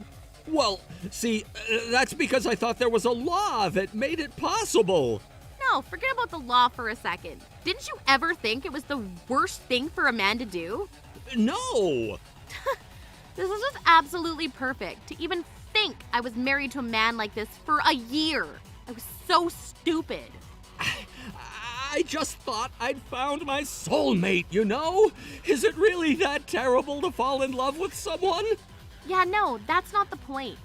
Well, see, that's because I thought there was a law that made it possible. No, forget about the law for a second. Didn't you ever think it was the worst thing for a man to do? No. This is just absolutely perfect. To even think I was married to a man like this for a year. I was so stupid. I just thought I'd found my soulmate, you know? Is it really that terrible to fall in love with someone? Yeah, no, that's not the point.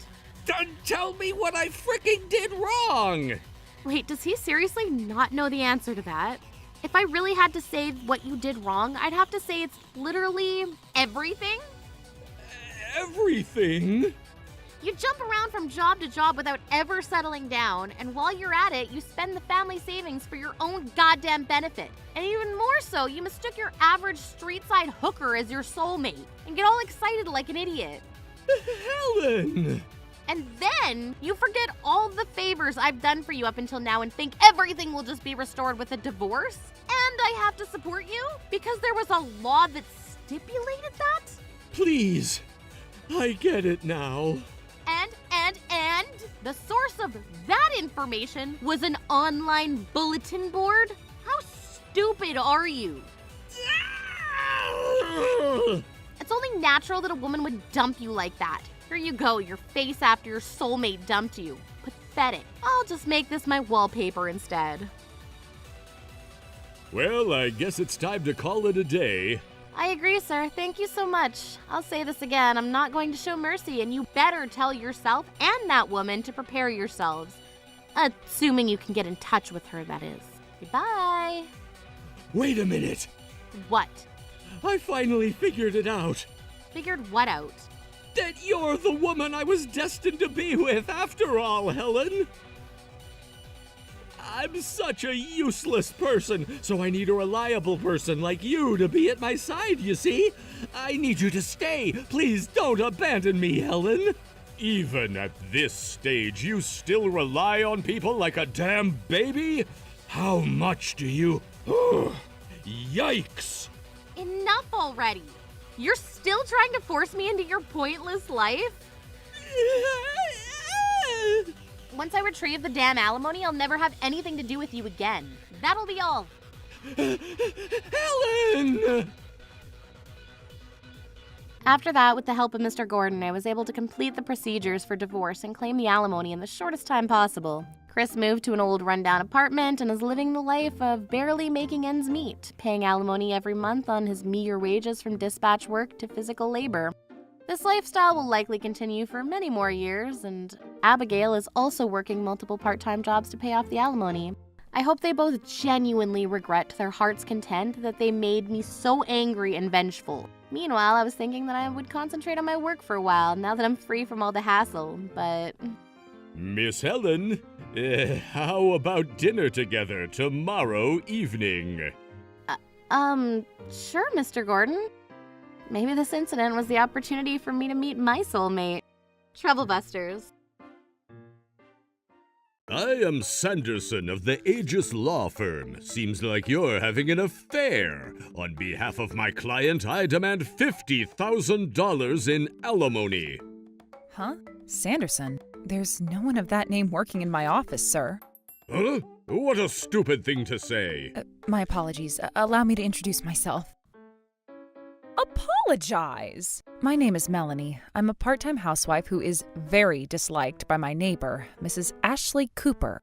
Tell me what I freaking did wrong. Wait, does he seriously not know the answer to that? If I really had to say what you did wrong, I'd have to say it's literally everything. Everything? You jump around from job to job without ever settling down, and while you're at it, you spend the family savings for your own goddamn benefit. And even more so, you mistook your average street-side hooker as your soulmate and get all excited like an idiot. Helen! And then you forget all the favors I've done for you up until now and think everything will just be restored with a divorce? And I have to support you? Because there was a law that stipulated that? Please, I get it now. And the source of that information was an online bulletin board? How stupid are you? It's only natural that a woman would dump you like that. Here you go, your face after your soulmate dumped you. Pathetic. I'll just make this my wallpaper instead. Well, I guess it's time to call it a day. I agree, sir. Thank you so much. I'll say this again. I'm not going to show mercy, and you better tell yourself and that woman to prepare yourselves. Assuming you can get in touch with her, that is. Goodbye. Wait a minute. What? I finally figured it out. Figured what out? That you're the woman I was destined to be with after all, Helen. I'm such a useless person, so I need a reliable person like you to be at my side, you see? I need you to stay. Please don't abandon me, Helen. Even at this stage, you still rely on people like a damn baby? How much do you... Yikes! Enough already. You're still trying to force me into your pointless life? Once I retrieve the damn alimony, I'll never have anything to do with you again. That'll be all. Helen! After that, with the help of Mr. Gordon, I was able to complete the procedures for divorce and claim the alimony in the shortest time possible. Chris moved to an old rundown apartment and is living the life of barely making ends meet, paying alimony every month on his meager wages from dispatch work to physical labor. This lifestyle will likely continue for many more years, and Abigail is also working multiple part-time jobs to pay off the alimony. I hope they both genuinely regret to their heart's content that they made me so angry and vengeful. Meanwhile, I was thinking that I would concentrate on my work for a while now that I'm free from all the hassle, but... Miss Helen, how about dinner together tomorrow evening? Sure, Mr. Gordon. Maybe this incident was the opportunity for me to meet my soulmate. Troublebusters. I am Sanderson of the Aegis Law Firm. Seems like you're having an affair. On behalf of my client, I demand $50,000 in alimony. Huh? Sanderson? There's no one of that name working in my office, sir. Huh? What a stupid thing to say. My apologies. Allow me to introduce myself. Apologize! My name is Melanie. I'm a part-time housewife who is very disliked by my neighbor, Mrs. Ashley Cooper.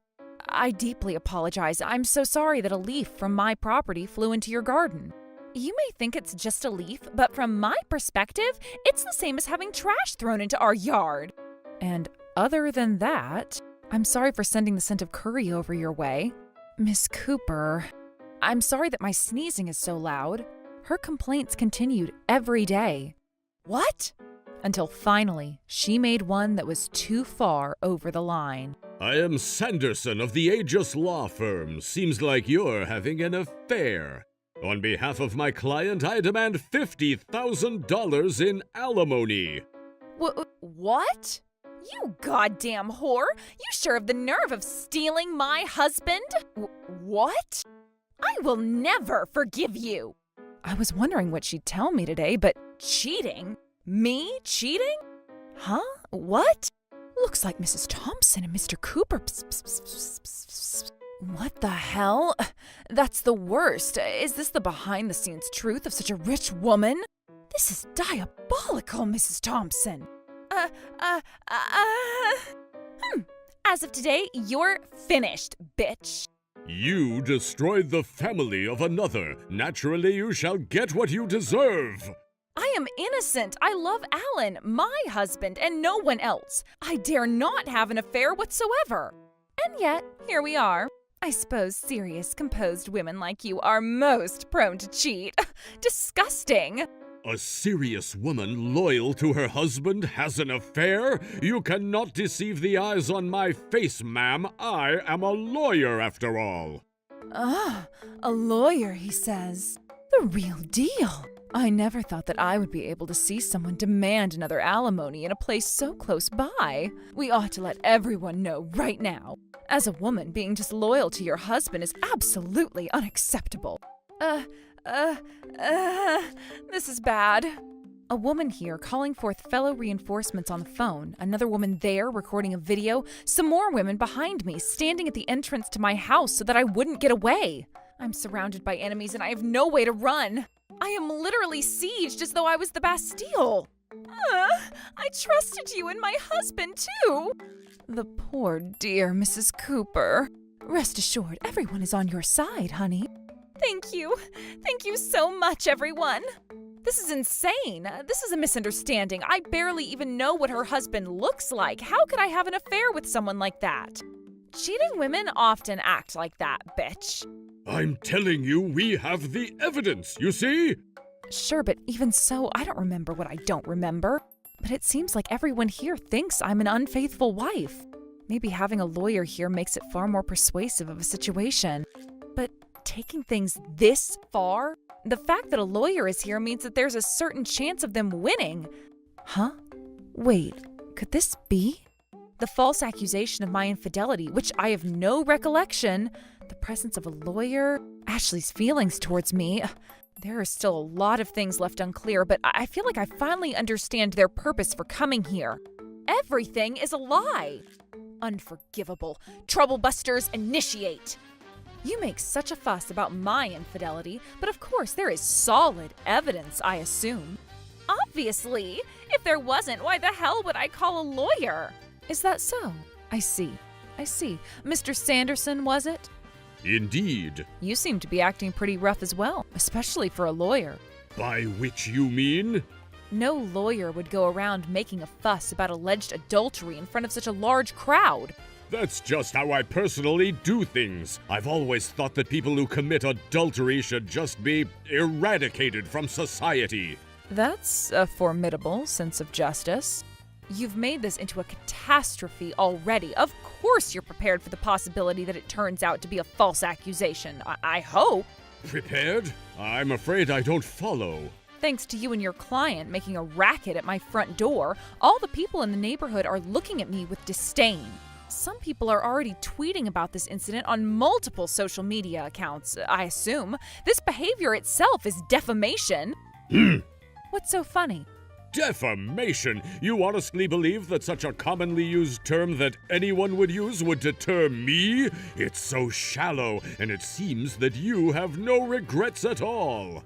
I deeply apologize. I'm so sorry that a leaf from my property flew into your garden. You may think it's just a leaf, but from my perspective, it's the same as having trash thrown into our yard. And other than that, I'm sorry for sending the scent of curry over your way. Miss Cooper, I'm sorry that my sneezing is so loud. Her complaints continued every day. What? Until finally, she made one that was too far over the line. I am Sanderson of the Aegis Law Firm. Seems like you're having an affair. On behalf of my client, I demand $50,000 in alimony. What? You goddamn whore! You sure have the nerve of stealing my husband? What? I will never forgive you! I was wondering what she'd tell me today, but cheating? Me cheating? Huh? What? Looks like Mrs. Thompson and Mr. Cooper. Psst, psst, psst, psst, psst, psst. What the hell? That's the worst. Is this the behind-the-scenes truth of such a rich woman? This is diabolical, Mrs. Thompson. As of today, you're finished, bitch. You destroyed the family of another. Naturally, you shall get what you deserve. I am innocent. I love Alan, my husband, and no one else. I dare not have an affair whatsoever. And yet, here we are. I suppose serious, composed women like you are most prone to cheat. Disgusting! A serious woman loyal to her husband has an affair? You cannot deceive the eyes on my face, ma'am. I am a lawyer, after all. Ah, a lawyer, he says. The real deal. I never thought that I would be able to see someone demand another alimony in a place so close by. We ought to let everyone know right now. As a woman, being disloyal to your husband is absolutely unacceptable. This is bad. A woman here calling forth fellow reinforcements on the phone, another woman there recording a video, some more women behind me standing at the entrance to my house so that I wouldn't get away. I'm surrounded by enemies and I have no way to run. I am literally sieged as though I was the Bastille. I trusted you and my husband too. The poor dear Mrs. Cooper. Rest assured, everyone is on your side, honey. Thank you. Thank you so much, everyone. This is insane. This is a misunderstanding. I barely even know what her husband looks like. How could I have an affair with someone like that? Cheating women often act like that, bitch. I'm telling you, we have the evidence, you see? Sure, but even so, I don't remember what I don't remember. But it seems like everyone here thinks I'm an unfaithful wife. Maybe having a lawyer here makes it far more persuasive of a situation. But taking things this far? The fact that a lawyer is here means that there's a certain chance of them winning. Huh? Wait, could this be? The false accusation of my infidelity, which I have no recollection, the presence of a lawyer, Ashley's feelings towards me. There are still a lot of things left unclear, but I feel like I finally understand their purpose for coming here. Everything is a lie. Unforgivable. Troublebusters, initiate. You make such a fuss about my infidelity, but of course there is solid evidence, I assume. Obviously. If there wasn't, why the hell would I call a lawyer? Is that so? I see. Mr. Sanderson, was it? Indeed. You seem to be acting pretty rough as well, especially for a lawyer. By which you mean? No lawyer would go around making a fuss about alleged adultery in front of such a large crowd. That's just how I personally do things. I've always thought that people who commit adultery should just be eradicated from society. That's a formidable sense of justice. You've made this into a catastrophe already. Of course you're prepared for the possibility that it turns out to be a false accusation. I hope. Prepared? I'm afraid I don't follow. Thanks to you and your client making a racket at my front door, all the people in the neighborhood are looking at me with disdain. Some people are already tweeting about this incident on multiple social media accounts, I assume. This behavior itself is defamation. What's so funny? Defamation? You honestly believe that such a commonly used term that anyone would use would deter me? It's so shallow, and it seems that you have no regrets at all.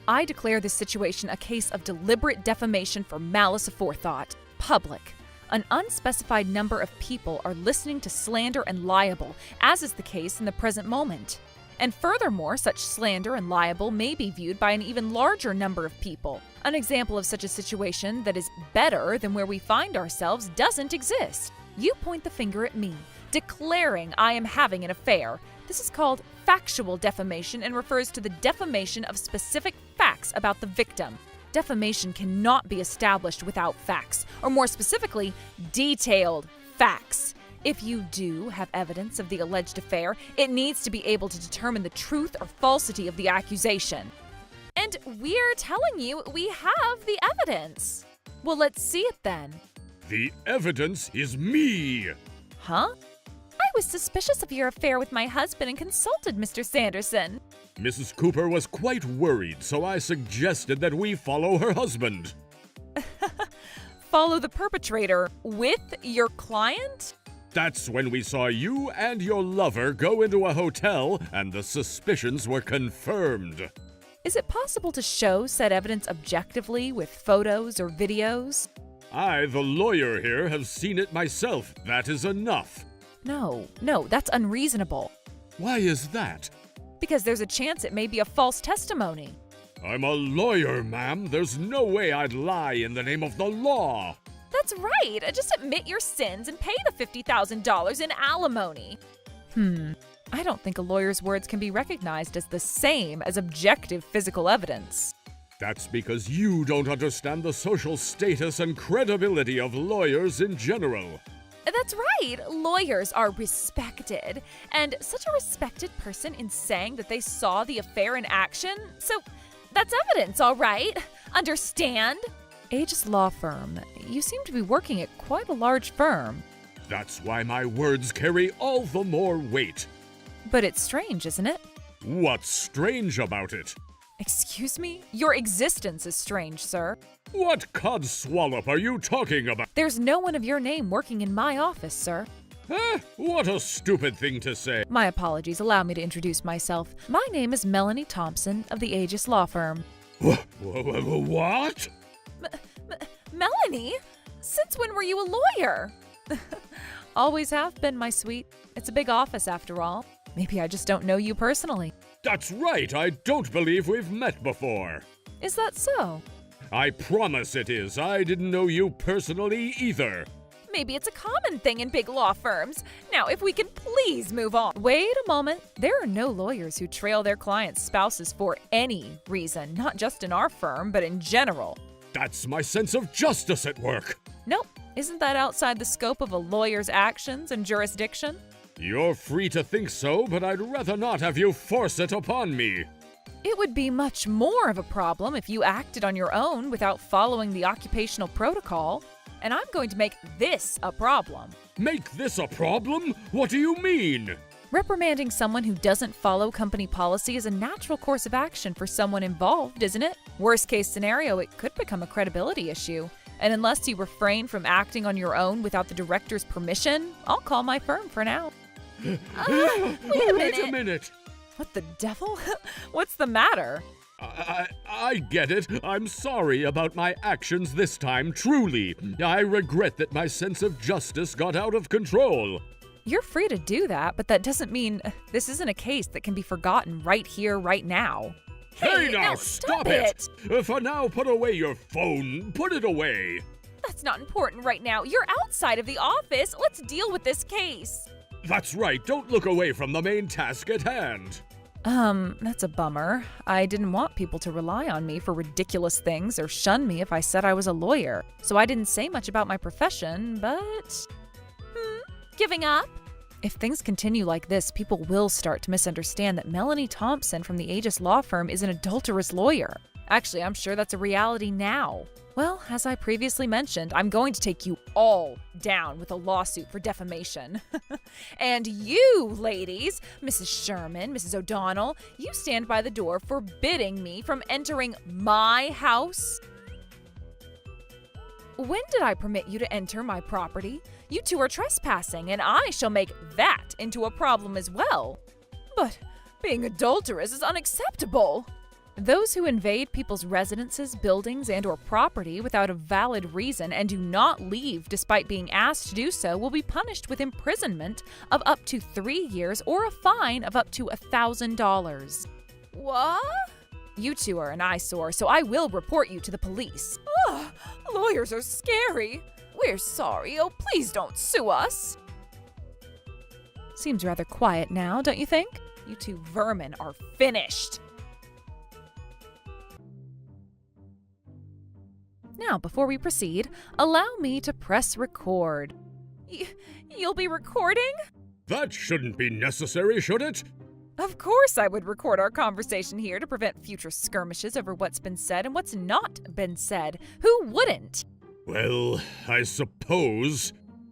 I declare this situation a case of deliberate defamation for malice aforethought. Public. An unspecified number of people are listening to slander and libel, as is the case in the present moment. And furthermore, such slander and libel may be viewed by an even larger number of people. An example of such a situation that is better than where we find ourselves doesn't exist. You point the finger at me, declaring I am having an affair. This is called factual defamation and refers to the defamation of specific facts about the victim. Defamation cannot be established without facts, or more specifically, detailed facts. If you do have evidence of the alleged affair, it needs to be able to determine the truth or falsity of the accusation. And we're telling you we have the evidence. Well, let's see it then. The evidence is me. Huh? I was suspicious of your affair with my husband and consulted Mr. Sanderson. Mrs. Cooper was quite worried, so I suggested that we follow her husband. Follow the perpetrator with your client? That's when we saw you and your lover go into a hotel, and the suspicions were confirmed. Is it possible to show said evidence objectively with photos or videos? I, the lawyer here, have seen it myself. That is enough. No, that's unreasonable. Why is that? Because there's a chance it may be a false testimony. I'm a lawyer, ma'am. There's no way I'd lie in the name of the law. That's right. Just admit your sins and pay the $50,000 in alimony. I don't think a lawyer's words can be recognized as the same as objective physical evidence. That's because you don't understand the social status and credibility of lawyers in general. That's right. Lawyers are respected. And such a respected person in saying that they saw the affair in action. So that's evidence, all right? Understand? Aegis Law Firm. You seem to be working at quite a large firm. That's why my words carry all the more weight. But it's strange, isn't it? What's strange about it? Excuse me? Your existence is strange, sir. What codswallop are you talking about? There's no one of your name working in my office, sir. What a stupid thing to say. My apologies. Allow me to introduce myself. My name is Melanie Thompson of the Aegis Law Firm. What? Melanie? Since when were you a lawyer? Always have been, my sweet. It's a big office, after all. Maybe I just don't know you personally. That's right, I don't believe we've met before. Is that so? I promise it is. I didn't know you personally either. Maybe it's a common thing in big law firms. Now, if we can please move on. Wait a moment. There are no lawyers who trail their clients' spouses for any reason, not just in our firm, but in general. That's my sense of justice at work. Nope. Isn't that outside the scope of a lawyer's actions and jurisdiction? You're free to think so, but I'd rather not have you force it upon me. It would be much more of a problem if you acted on your own without following the occupational protocol. And I'm going to make this a problem. Make this a problem? What do you mean? Reprimanding someone who doesn't follow company policy is a natural course of action for someone involved, isn't it? Worst case scenario, it could become a credibility issue. And unless you refrain from acting on your own without the director's permission, I'll call my firm for now. Wait a minute. What the devil? What's the matter? I get it. I'm sorry about my actions this time, truly. I regret that my sense of justice got out of control. You're free to do that, but that doesn't mean this isn't a case that can be forgotten right here, right now. Hey now, stop it! For now, put away your phone. Put it away. That's not important right now. You're outside of the office. Let's deal with this case. That's right. Don't look away from the main task at hand. That's a bummer. I didn't want people to rely on me for ridiculous things or shun me if I said I was a lawyer. So I didn't say much about my profession, but... Giving up? If things continue like this, people will start to misunderstand that Melanie Thompson from the Aegis Law Firm is an adulterous lawyer. Actually, I'm sure that's a reality now. Well, as I previously mentioned, I'm going to take you all down with a lawsuit for defamation. And you, ladies, Mrs. Sherman, Mrs. O'Donnell, you stand by the door forbidding me from entering my house. When did I permit you to enter my property? You two are trespassing, and I shall make that into a problem as well. But being adulterous is unacceptable. Those who invade people's residences, buildings, and/or property without a valid reason and do not leave despite being asked to do so will be punished with imprisonment of up to 3 years or a fine of up to $1,000. What? You two are an eyesore, so I will report you to the police. Oh, lawyers are scary. We're sorry. Oh, please don't sue us. Seems rather quiet now, don't you think? You two vermin are finished. Now, before we proceed, allow me to press record. You'll be recording? That shouldn't be necessary, should it? Of course I would record our conversation here to prevent future skirmishes over what's been said and what's not been said. Who wouldn't? Well, I suppose.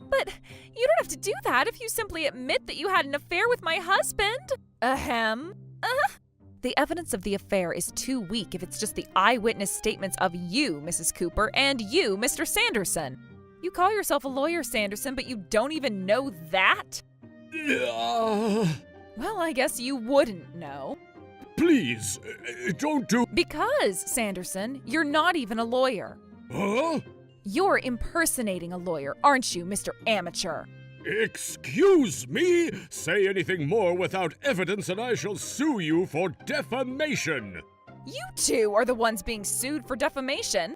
But you don't have to do that if you simply admit that you had an affair with my husband. Ahem. The evidence of the affair is too weak if it's just the eyewitness statements of you, Mrs. Cooper, and you, Mr. Sanderson. You call yourself a lawyer, Sanderson, but you don't even know that? Well, I guess you wouldn't know. Please, don't do... Because, Sanderson, you're not even a lawyer. Huh? You're impersonating a lawyer, aren't you, Mr. Amateur? Excuse me? Say anything more without evidence and I shall sue you for defamation. You two are the ones being sued for defamation.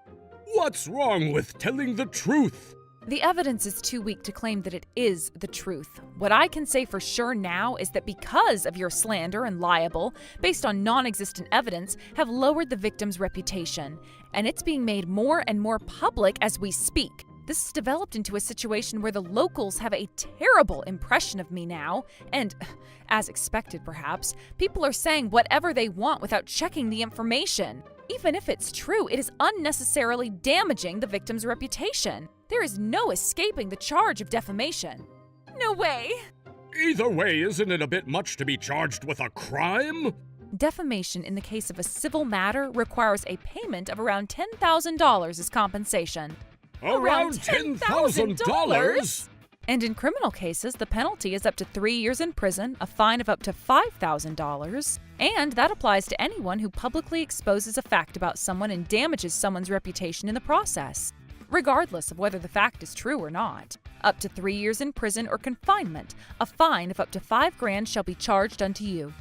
What's wrong with telling the truth? The evidence is too weak to claim that it is the truth. What I can say for sure now is that because of your slander and libel, based on non-existent evidence, have lowered the victim's reputation, and it's being made more and more public as we speak. This has developed into a situation where the locals have a terrible impression of me now, and, as expected perhaps, people are saying whatever they want without checking the information. Even if it's true, it is unnecessarily damaging the victim's reputation. There is no escaping the charge of defamation. No way! Either way, isn't it a bit much to be charged with a crime? Defamation in the case of a civil matter requires a payment of around $10,000 as compensation. Around $10,000? And in criminal cases, the penalty is up to 3 years in prison, a fine of up to $5,000, and that applies to anyone who publicly exposes a fact about someone and damages someone's reputation in the process, regardless of whether the fact is true or not. Up to 3 years in prison or confinement, a fine of up to $5,000 shall be charged unto you.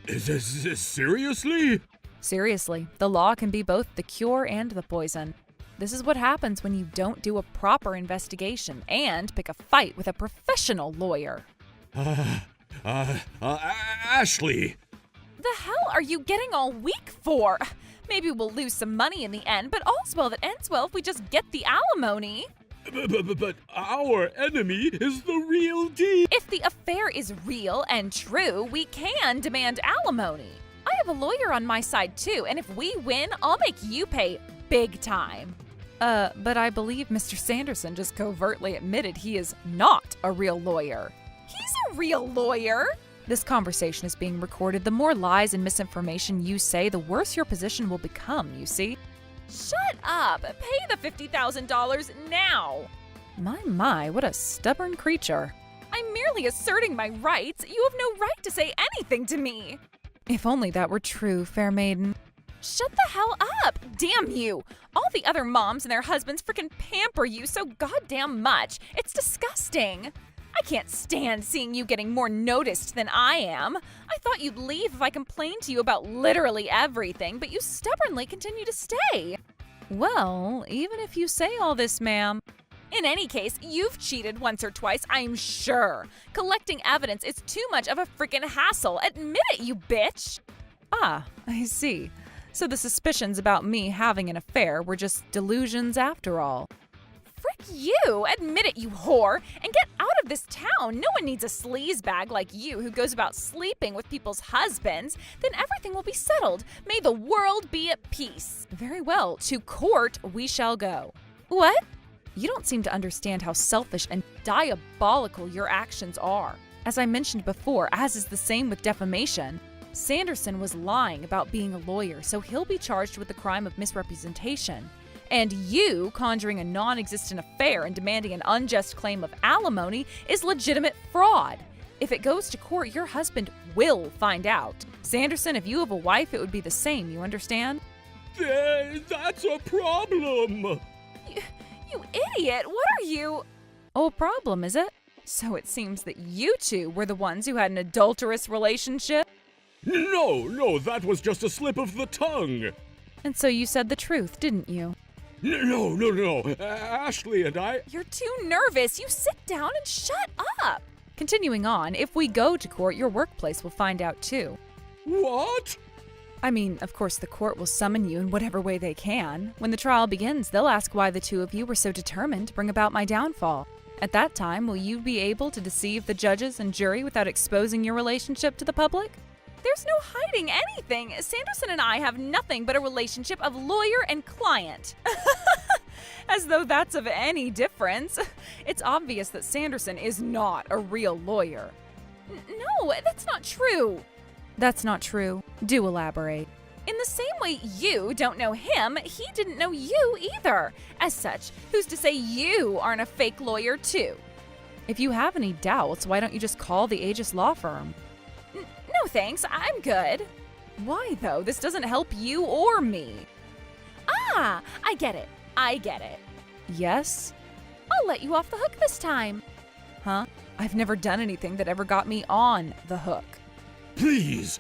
Is this seriously? Seriously, the law can be both the cure and the poison. This is what happens when you don't do a proper investigation and pick a fight with a professional lawyer. Ashley. The hell are you getting all weak for? Maybe we'll lose some money in the end, but all's well that ends well if we just get the alimony. But our enemy is the real deal. If the affair is real and true, we can demand alimony. I have a lawyer on my side too, and if we win, I'll make you pay big time. But I believe Mr. Sanderson just covertly admitted he is not a real lawyer. He's a real lawyer! This conversation is being recorded. The more lies and misinformation you say, the worse your position will become, you see? Shut up! Pay the $50,000 now! My, what a stubborn creature. I'm merely asserting my rights. You have no right to say anything to me. If only that were true, fair maiden. Shut the hell up! Damn you! All the other moms and their husbands frickin' pamper you so goddamn much. It's disgusting. I can't stand seeing you getting more noticed than I am. I thought you'd leave if I complained to you about literally everything, but you stubbornly continue to stay. Well, even if you say all this, ma'am. In any case, you've cheated once or twice, I'm sure. Collecting evidence is too much of a frickin' hassle. Admit it, you bitch! Ah, I see. So the suspicions about me having an affair were just delusions after all. Frick you! Admit it, you whore! And get out of this town! No one needs a sleazebag like you who goes about sleeping with people's husbands. Then everything will be settled. May the world be at peace. Very well, to court we shall go. What? You don't seem to understand how selfish and diabolical your actions are. As I mentioned before, as is the same with defamation, Sanderson was lying about being a lawyer, so he'll be charged with the crime of misrepresentation. And you conjuring a non-existent affair and demanding an unjust claim of alimony is legitimate fraud. If it goes to court, your husband will find out. Sanderson, if you have a wife, it would be the same, you understand? That's a problem. You idiot! What are you? Oh, problem, is it? So it seems that you two were the ones who had an adulterous relationship? No, that was just a slip of the tongue. And so you said the truth, didn't you? No. Ashley and I... You're too nervous. You sit down and shut up. Continuing on, if we go to court, your workplace will find out too. What? I mean, of course, the court will summon you in whatever way they can. When the trial begins, they'll ask why the two of you were so determined to bring about my downfall. At that time, will you be able to deceive the judges and jury without exposing your relationship to the public? There's no hiding anything. Sanderson and I have nothing but a relationship of lawyer and client. As though that's of any difference. It's obvious that Sanderson is not a real lawyer. No, that's not true. That's not true. Do elaborate. In the same way you don't know him, he didn't know you either. As such, who's to say you aren't a fake lawyer too? If you have any doubts, why don't you just call the Aegis law firm? No thanks, I'm good. Why though? This doesn't help you or me. Ah, I get it. Yes? I'll let you off the hook this time. Huh? I've never done anything that ever got me on the hook. Please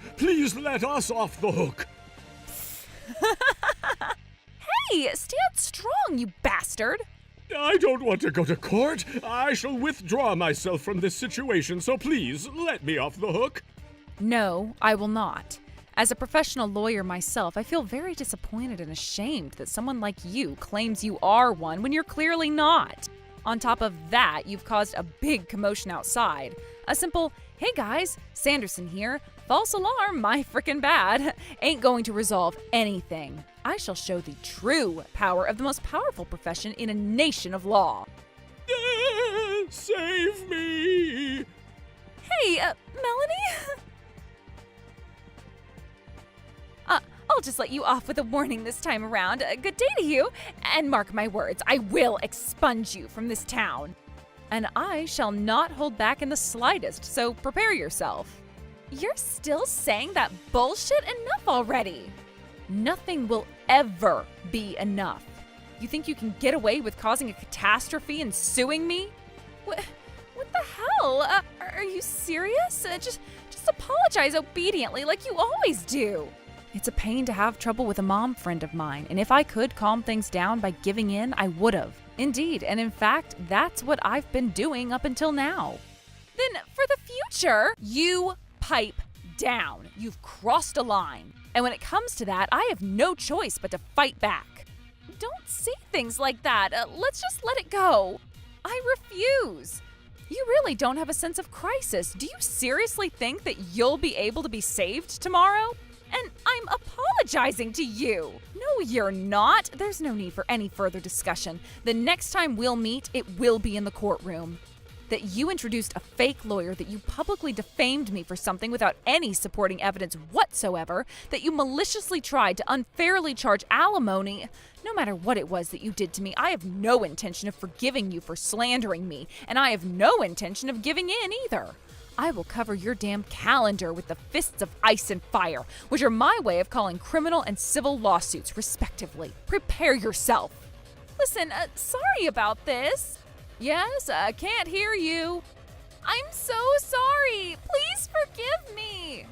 let us off the hook. Hey, stand strong, you bastard. I don't want to go to court. I shall withdraw myself from this situation, so please let me off the hook. No, I will not. As a professional lawyer myself, I feel very disappointed and ashamed that someone like you claims you are one when you're clearly not. On top of that, you've caused a big commotion outside. A simple, "Hey guys, Sanderson here. False alarm, my frickin' bad," ain't going to resolve anything. I shall show the true power of the most powerful profession in a nation of law. Save me! Hey, Melanie? I'll just let you off with a warning this time around. Good day to you. And mark my words, I will expunge you from this town. And I shall not hold back in the slightest, so prepare yourself. You're still saying that bullshit? Enough already. Nothing will ever be enough. You think you can get away with causing a catastrophe and suing me? What the hell? Are you serious? Just apologize obediently like you always do. It's a pain to have trouble with a mom friend of mine, and if I could calm things down by giving in, I would have. Indeed, and in fact, that's what I've been doing up until now. Then, for the future, you pipe down. You've crossed a line. And when it comes to that, I have no choice but to fight back. Don't say things like that. Let's just let it go. I refuse. You really don't have a sense of crisis. Do you seriously think that you'll be able to be saved tomorrow? And I'm apologizing to you. No, you're not. There's no need for any further discussion. The next time we'll meet, it will be in the courtroom. That you introduced a fake lawyer, that you publicly defamed me for something without any supporting evidence whatsoever, that you maliciously tried to unfairly charge alimony. No matter what it was that you did to me, I have no intention of forgiving you for slandering me, and I have no intention of giving in either. I will cover your damn calendar with the fists of ice and fire, which are my way of calling criminal and civil lawsuits, respectively. Prepare yourself. Listen, sorry about this. Yes, I can't hear you. I'm so sorry. Please forgive me.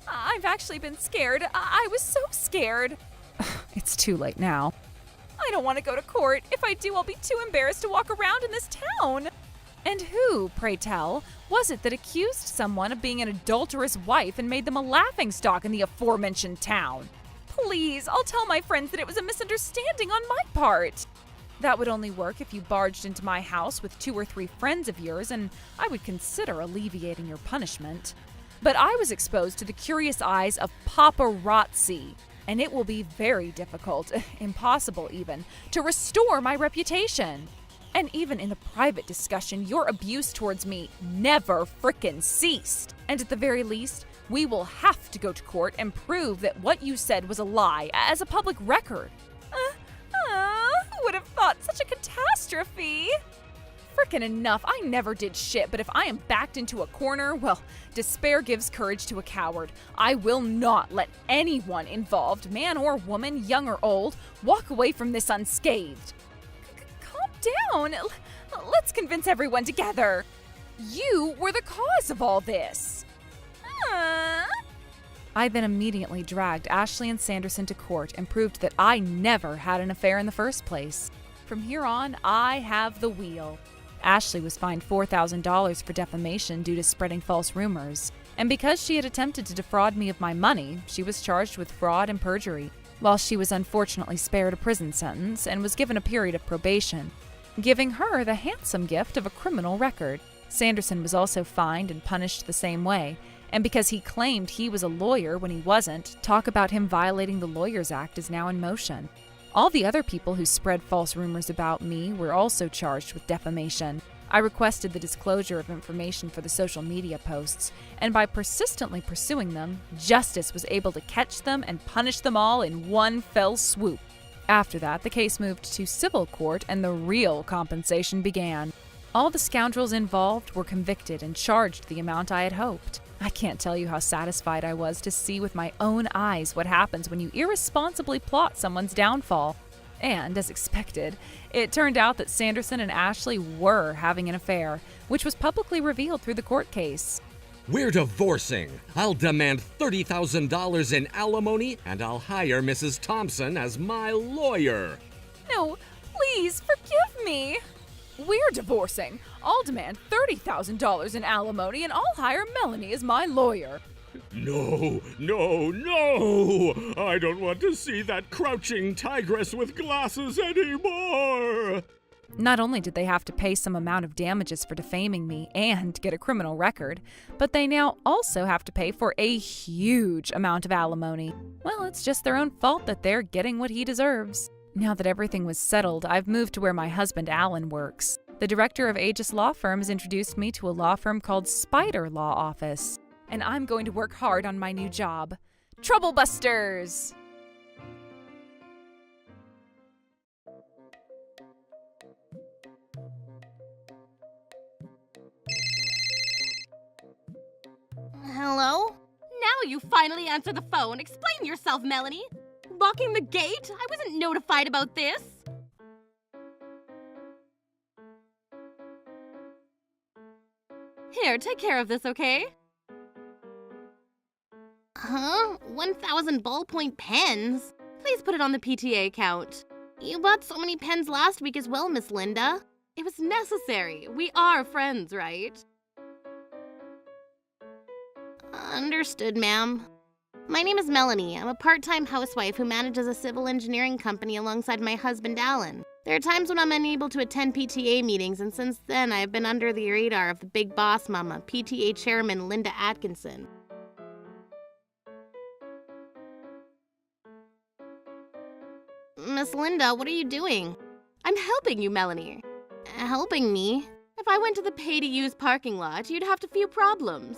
I've actually been scared. I was so scared. It's too late now. I don't want to go to court. If I do, I'll be too embarrassed to walk around in this town. And who, pray tell, was it that accused someone of being an adulterous wife and made them a laughingstock in the aforementioned town? Please, I'll tell my friends that it was a misunderstanding on my part. That would only work if you barged into my house with 2 or 3 friends of yours, and I would consider alleviating your punishment. But I was exposed to the curious eyes of paparazzi, and it will be very difficult, impossible even, to restore my reputation. And even in a private discussion, your abuse towards me never frickin' ceased. And at the very least, we will have to go to court and prove that what you said was a lie as a public record. Who would have thought such a catastrophe? Frickin' enough, I never did shit, but if I am backed into a corner, well, despair gives courage to a coward. I will not let anyone involved, man or woman, young or old, walk away from this unscathed. Calm down. Let's convince everyone together. You were the cause of all this. I then immediately dragged Ashley and Sanderson to court and proved that I never had an affair in the first place. From here on, I have the wheel. Ashley was fined $4,000 for defamation due to spreading false rumors. And because she had attempted to defraud me of my money, she was charged with fraud and perjury, while she was unfortunately spared a prison sentence and was given a period of probation, giving her the handsome gift of a criminal record. Sanderson was also fined and punished the same way, and because he claimed he was a lawyer when he wasn't, talk about him violating the Lawyers Act is now in motion. All the other people who spread false rumors about me were also charged with defamation. I requested the disclosure of information for the social media posts, and by persistently pursuing them, justice was able to catch them and punish them all in one fell swoop. After that, the case moved to civil court and the real compensation began. All the scoundrels involved were convicted and charged the amount I had hoped. I can't tell you how satisfied I was to see with my own eyes what happens when you irresponsibly plot someone's downfall. And, as expected, it turned out that Sanderson and Ashley were having an affair, which was publicly revealed through the court case. We're divorcing. I'll demand $30,000 in alimony, and I'll hire Mrs. Thompson as my lawyer. No, please, forgive Me? We're divorcing. I'll demand $30,000 in alimony and I'll hire Melanie as my lawyer. No, no, no! I don't want to see that crouching tigress with glasses anymore! Not only did they have to pay some amount of damages for defaming me and get a criminal record, but they now also have to pay for a huge amount of alimony. Well, it's just their own fault that they're getting what he deserves. Now that everything was settled, I've moved to where my husband Alan works. The director of Aegis Law Firm has introduced me to a law firm called Spider Law Office. And I'm going to work hard on my new job. Troublebusters! Hello? Now you finally answer the phone. Explain yourself, Melanie. Locking the gate? I wasn't notified about this. Here, take care of this, okay? Huh? 1,000 ballpoint pens? Please put it on the PTA account. You bought so many pens last week as well, Miss Linda. It was necessary. We are friends, right? Understood, ma'am. My name is Melanie. I'm a part-time housewife who manages a civil engineering company alongside my husband, Alan. There are times when I'm unable to attend PTA meetings, and since then I've been under the radar of the big boss mama, PTA chairman Linda Atkinson. Miss Linda, what are you doing? I'm helping you, Melanie. Helping me? If I went to the pay-to-use parking lot, you'd have a few problems.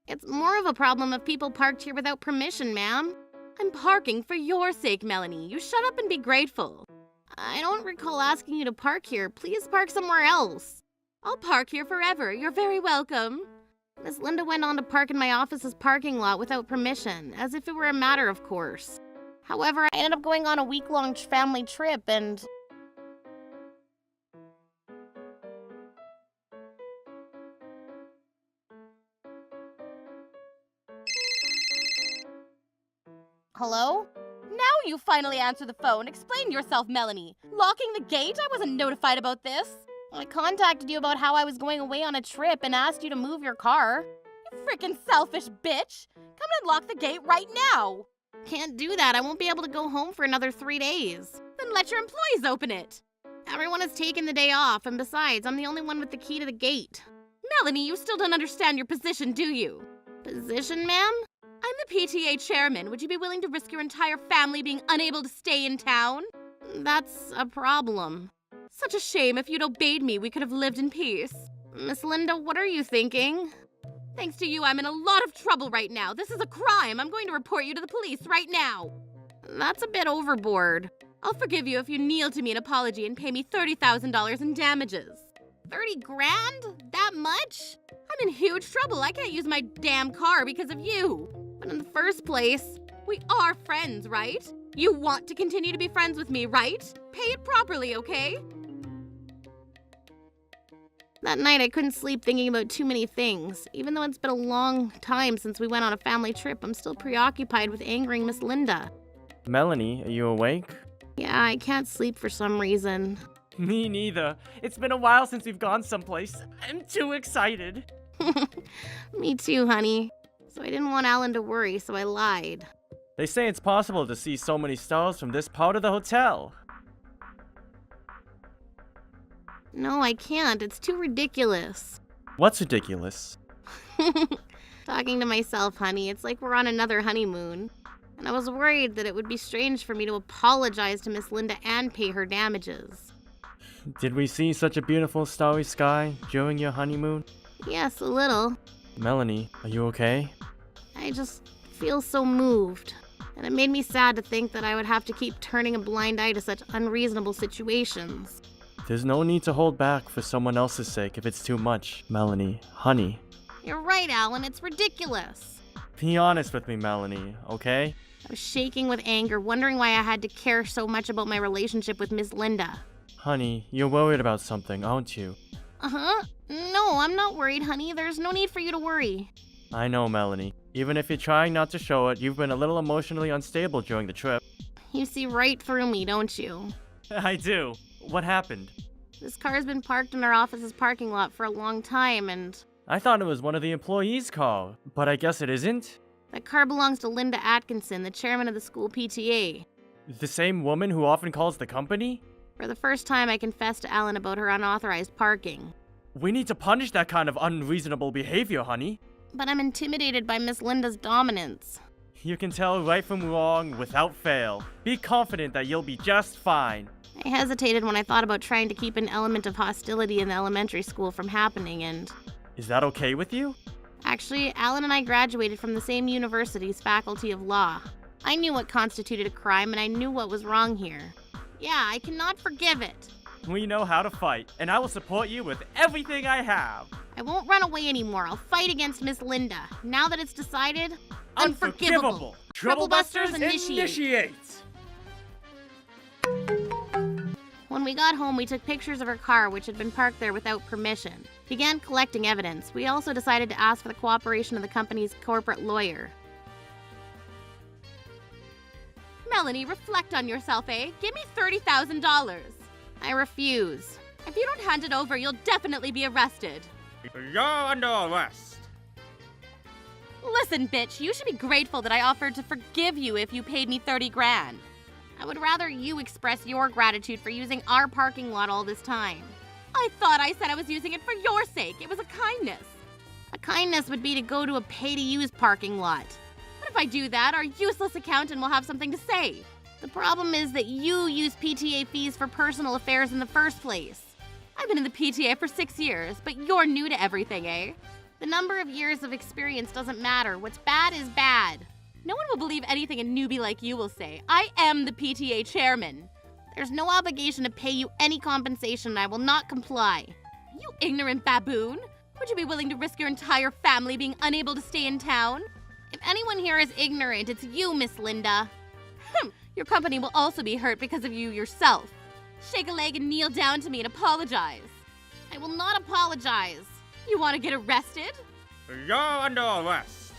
It's more of a problem if people parked here without permission, ma'am. I'm parking for your sake, Melanie. You shut up and be grateful. I don't recall asking you to park here. Please park somewhere else. I'll park here forever. You're very welcome. Miss Linda went on to park in my office's parking lot without permission, as if it were a matter of course. However, I ended up going on a week-long family trip and... Hello? Now you finally answer the phone. Explain yourself, Melanie. Locking the gate? I wasn't notified about this. I contacted you about how I was going away on a trip and asked you to move your car. You freaking selfish bitch. Come and lock the gate right now. Can't do that. I won't be able to go home for another 3 days. Then let your employees open it. Everyone has taken the day off, and besides, I'm the only one with the key to the gate. Melanie, you still don't understand your position, do you? Position, ma'am? I'm the PTA chairman. Would you be willing to risk your entire family being unable to stay in town? That's a problem. Such a shame. If you'd obeyed me, we could have lived in peace. Miss Linda, what are you thinking? Thanks to you, I'm in a lot of trouble right now. This is a crime. I'm going to report you to the police right now. That's a bit overboard. I'll forgive you if you kneel to me in apology and pay me $30,000 in damages. 30 grand? That much? I'm in huge trouble. I can't use my damn car because of you. But in the first place, we are friends, right? You want to continue to be friends with me, right? Pay it properly, okay? that night I couldn't sleep thinking about too many things. Even though it's been a long time since we went on a family trip, I'm still preoccupied with angering Miss Linda. Melanie, are you awake? Yeah, I can't sleep for some reason. Me neither. It's been a while since we've gone someplace. I'm too excited. Me too, honey. So I didn't want Alan to worry, so I lied. They say it's possible to see so many stars from this part of the hotel. No, I can't. It's too ridiculous. What's ridiculous? Talking to myself, honey. It's like we're on another honeymoon. And I was worried that it would be strange for me to apologize to Miss Linda and pay her damages. Did we see such a beautiful starry sky during your honeymoon? Yes, a little. Melanie, are you okay? I just feel so moved. And it made me sad to think that I would have to keep turning a blind eye to such unreasonable situations. There's no need to hold back for someone else's sake if it's too much, Melanie. Honey. You're right, Alan. It's ridiculous. Be honest with me, Melanie, okay? I was shaking with anger, wondering why I had to care so much about my relationship with Miss Linda. Honey, you're worried about something, aren't you? Uh-huh. No, I'm not worried, honey. There's no need for you to worry. I know, Melanie. Even if you're trying not to show it, you've been a little emotionally unstable during the trip. You see right through me, don't you? I do. What happened? This car's been parked in our office's parking lot for a long time, and I thought it was one of the employees' car, but I guess it isn't. that car belongs to Linda Atkinson, the chairman of the school PTA. The same woman who often calls the company? For the first time, I confessed to Alan about her unauthorized parking. We need to punish that kind of unreasonable behavior, honey. But I'm intimidated by Miss Linda's dominance. You can tell right from wrong without fail. Be confident that you'll be just fine. I hesitated when I thought about trying to keep an element of hostility in the elementary school from happening, and Is that okay with you? actually, Alan and I graduated from the same university's Faculty of Law. I knew what constituted a crime, and I knew what was wrong here. Yeah, I cannot forgive it. We know how to fight, and I will support you with everything I have. I won't run away anymore. I'll fight against Miss Linda. Now that it's decided, unforgivable. Troublebusters initiate. When we got home, we took pictures of her car, which had been parked there without permission. Began collecting evidence. We also decided to ask for the cooperation of the company's corporate lawyer. Melanie, reflect on yourself, eh? Give me $30,000. I refuse. If you don't hand it over, you'll definitely be arrested. You're under arrest. Listen, bitch, you should be grateful that I offered to forgive you if you paid me 30 grand. I would rather you express your gratitude for using our parking lot all this time. I thought I said I was using it for your sake. It was a kindness. A kindness would be to go to a pay-to-use parking lot. What if I do that? Our useless accountant will have something to say. The problem is that you use PTA fees for personal affairs in the first place. I've been in the PTA for 6 years, but you're new to everything, eh? The number of years of experience doesn't matter. What's bad is bad. No one will believe anything a newbie like you will say. I am the PTA chairman. There's no obligation to pay you any compensation, and I will not comply. You ignorant baboon. Would you be willing to risk your entire family being unable to stay in town? If anyone here is ignorant, it's you, Miss Linda. Your company will also be hurt because of you yourself. Shake a leg and kneel down to me and apologize. I will not apologize. You want to get arrested? You're under arrest.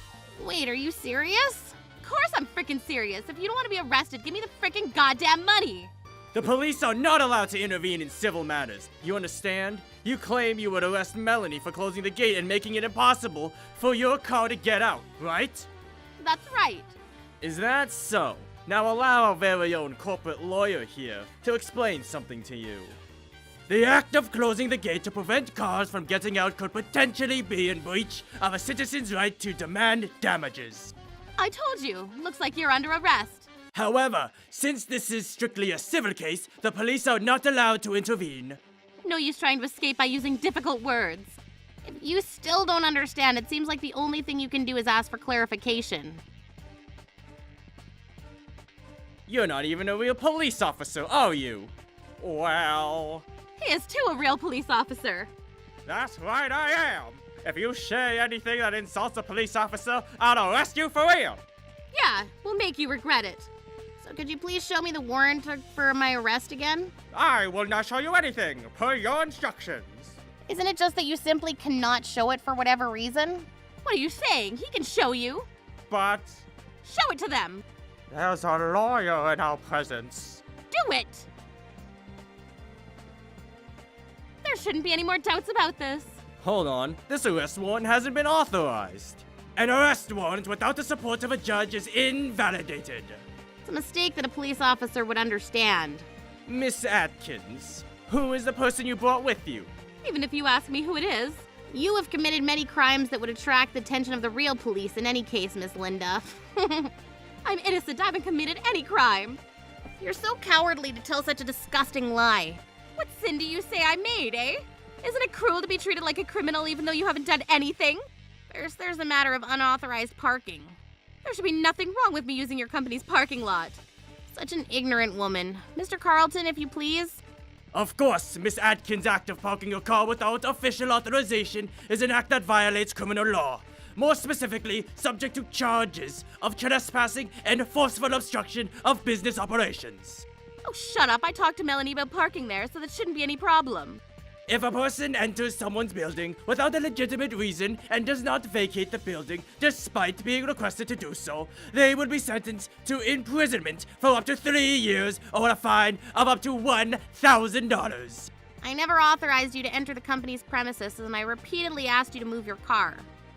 Wait, are you serious? Of course I'm freaking serious. If you don't want to be arrested, give me the freaking goddamn money. The police are not allowed to intervene in civil matters. You understand? You claim you would arrest Melanie for closing the gate and making it impossible for your car to get out, right? That's right. Is that so? Now allow our very own corporate lawyer here to explain something to you. The act of closing the gate to prevent cars from getting out could potentially be in breach of a citizen's right to demand damages. I told you. Looks like you're under arrest. However, since this is strictly a civil case, the police are not allowed to intervene. No use trying to escape by using difficult words. If you still don't understand, it seems like the only thing you can do is ask for clarification. You're not even a real police officer, are you? Well... He is too a real police officer. That's right, I am. If you say anything that insults a police officer, I'll arrest you for real. Yeah, we'll make you regret it. So could you please show me the warrant for my arrest again? I will not show you anything, per your instructions. Isn't it just that you simply cannot show it for whatever reason? What are you saying? He can show you. But... Show it to them. there's a lawyer in our presence. Do it. There shouldn't be any more doubts about this. Hold on, this arrest warrant hasn't been authorized. An arrest warrant without the support of a judge is invalidated. It's a mistake that a police officer would understand. Miss Atkins, who is the person you brought with you? Even if you ask me who it is. You have committed many crimes that would attract the attention of the real police in any case, Miss Linda. I'm innocent. I haven't committed any crime. You're so cowardly to tell such a disgusting lie. What sin do you say I made, eh? Isn't it cruel to be treated like a criminal even though you haven't done anything? First, there's the matter of unauthorized parking. There should be nothing wrong with me using your company's parking lot. Such an ignorant woman. Mr. Carlton, if you please. Of course, Miss Atkins' act of parking your car without official authorization is an act that violates criminal law. More specifically, subject to charges of trespassing and forceful obstruction of business operations. Oh, shut up. I talked to Melanie about parking there, so that shouldn't be any problem. If a person enters someone's building without a legitimate reason and does not vacate the building despite being requested to do so, they would be sentenced to imprisonment for up to 3 years or a fine of up to $1,000. I never authorized you to enter the company's premises, and I repeatedly asked you to move your car.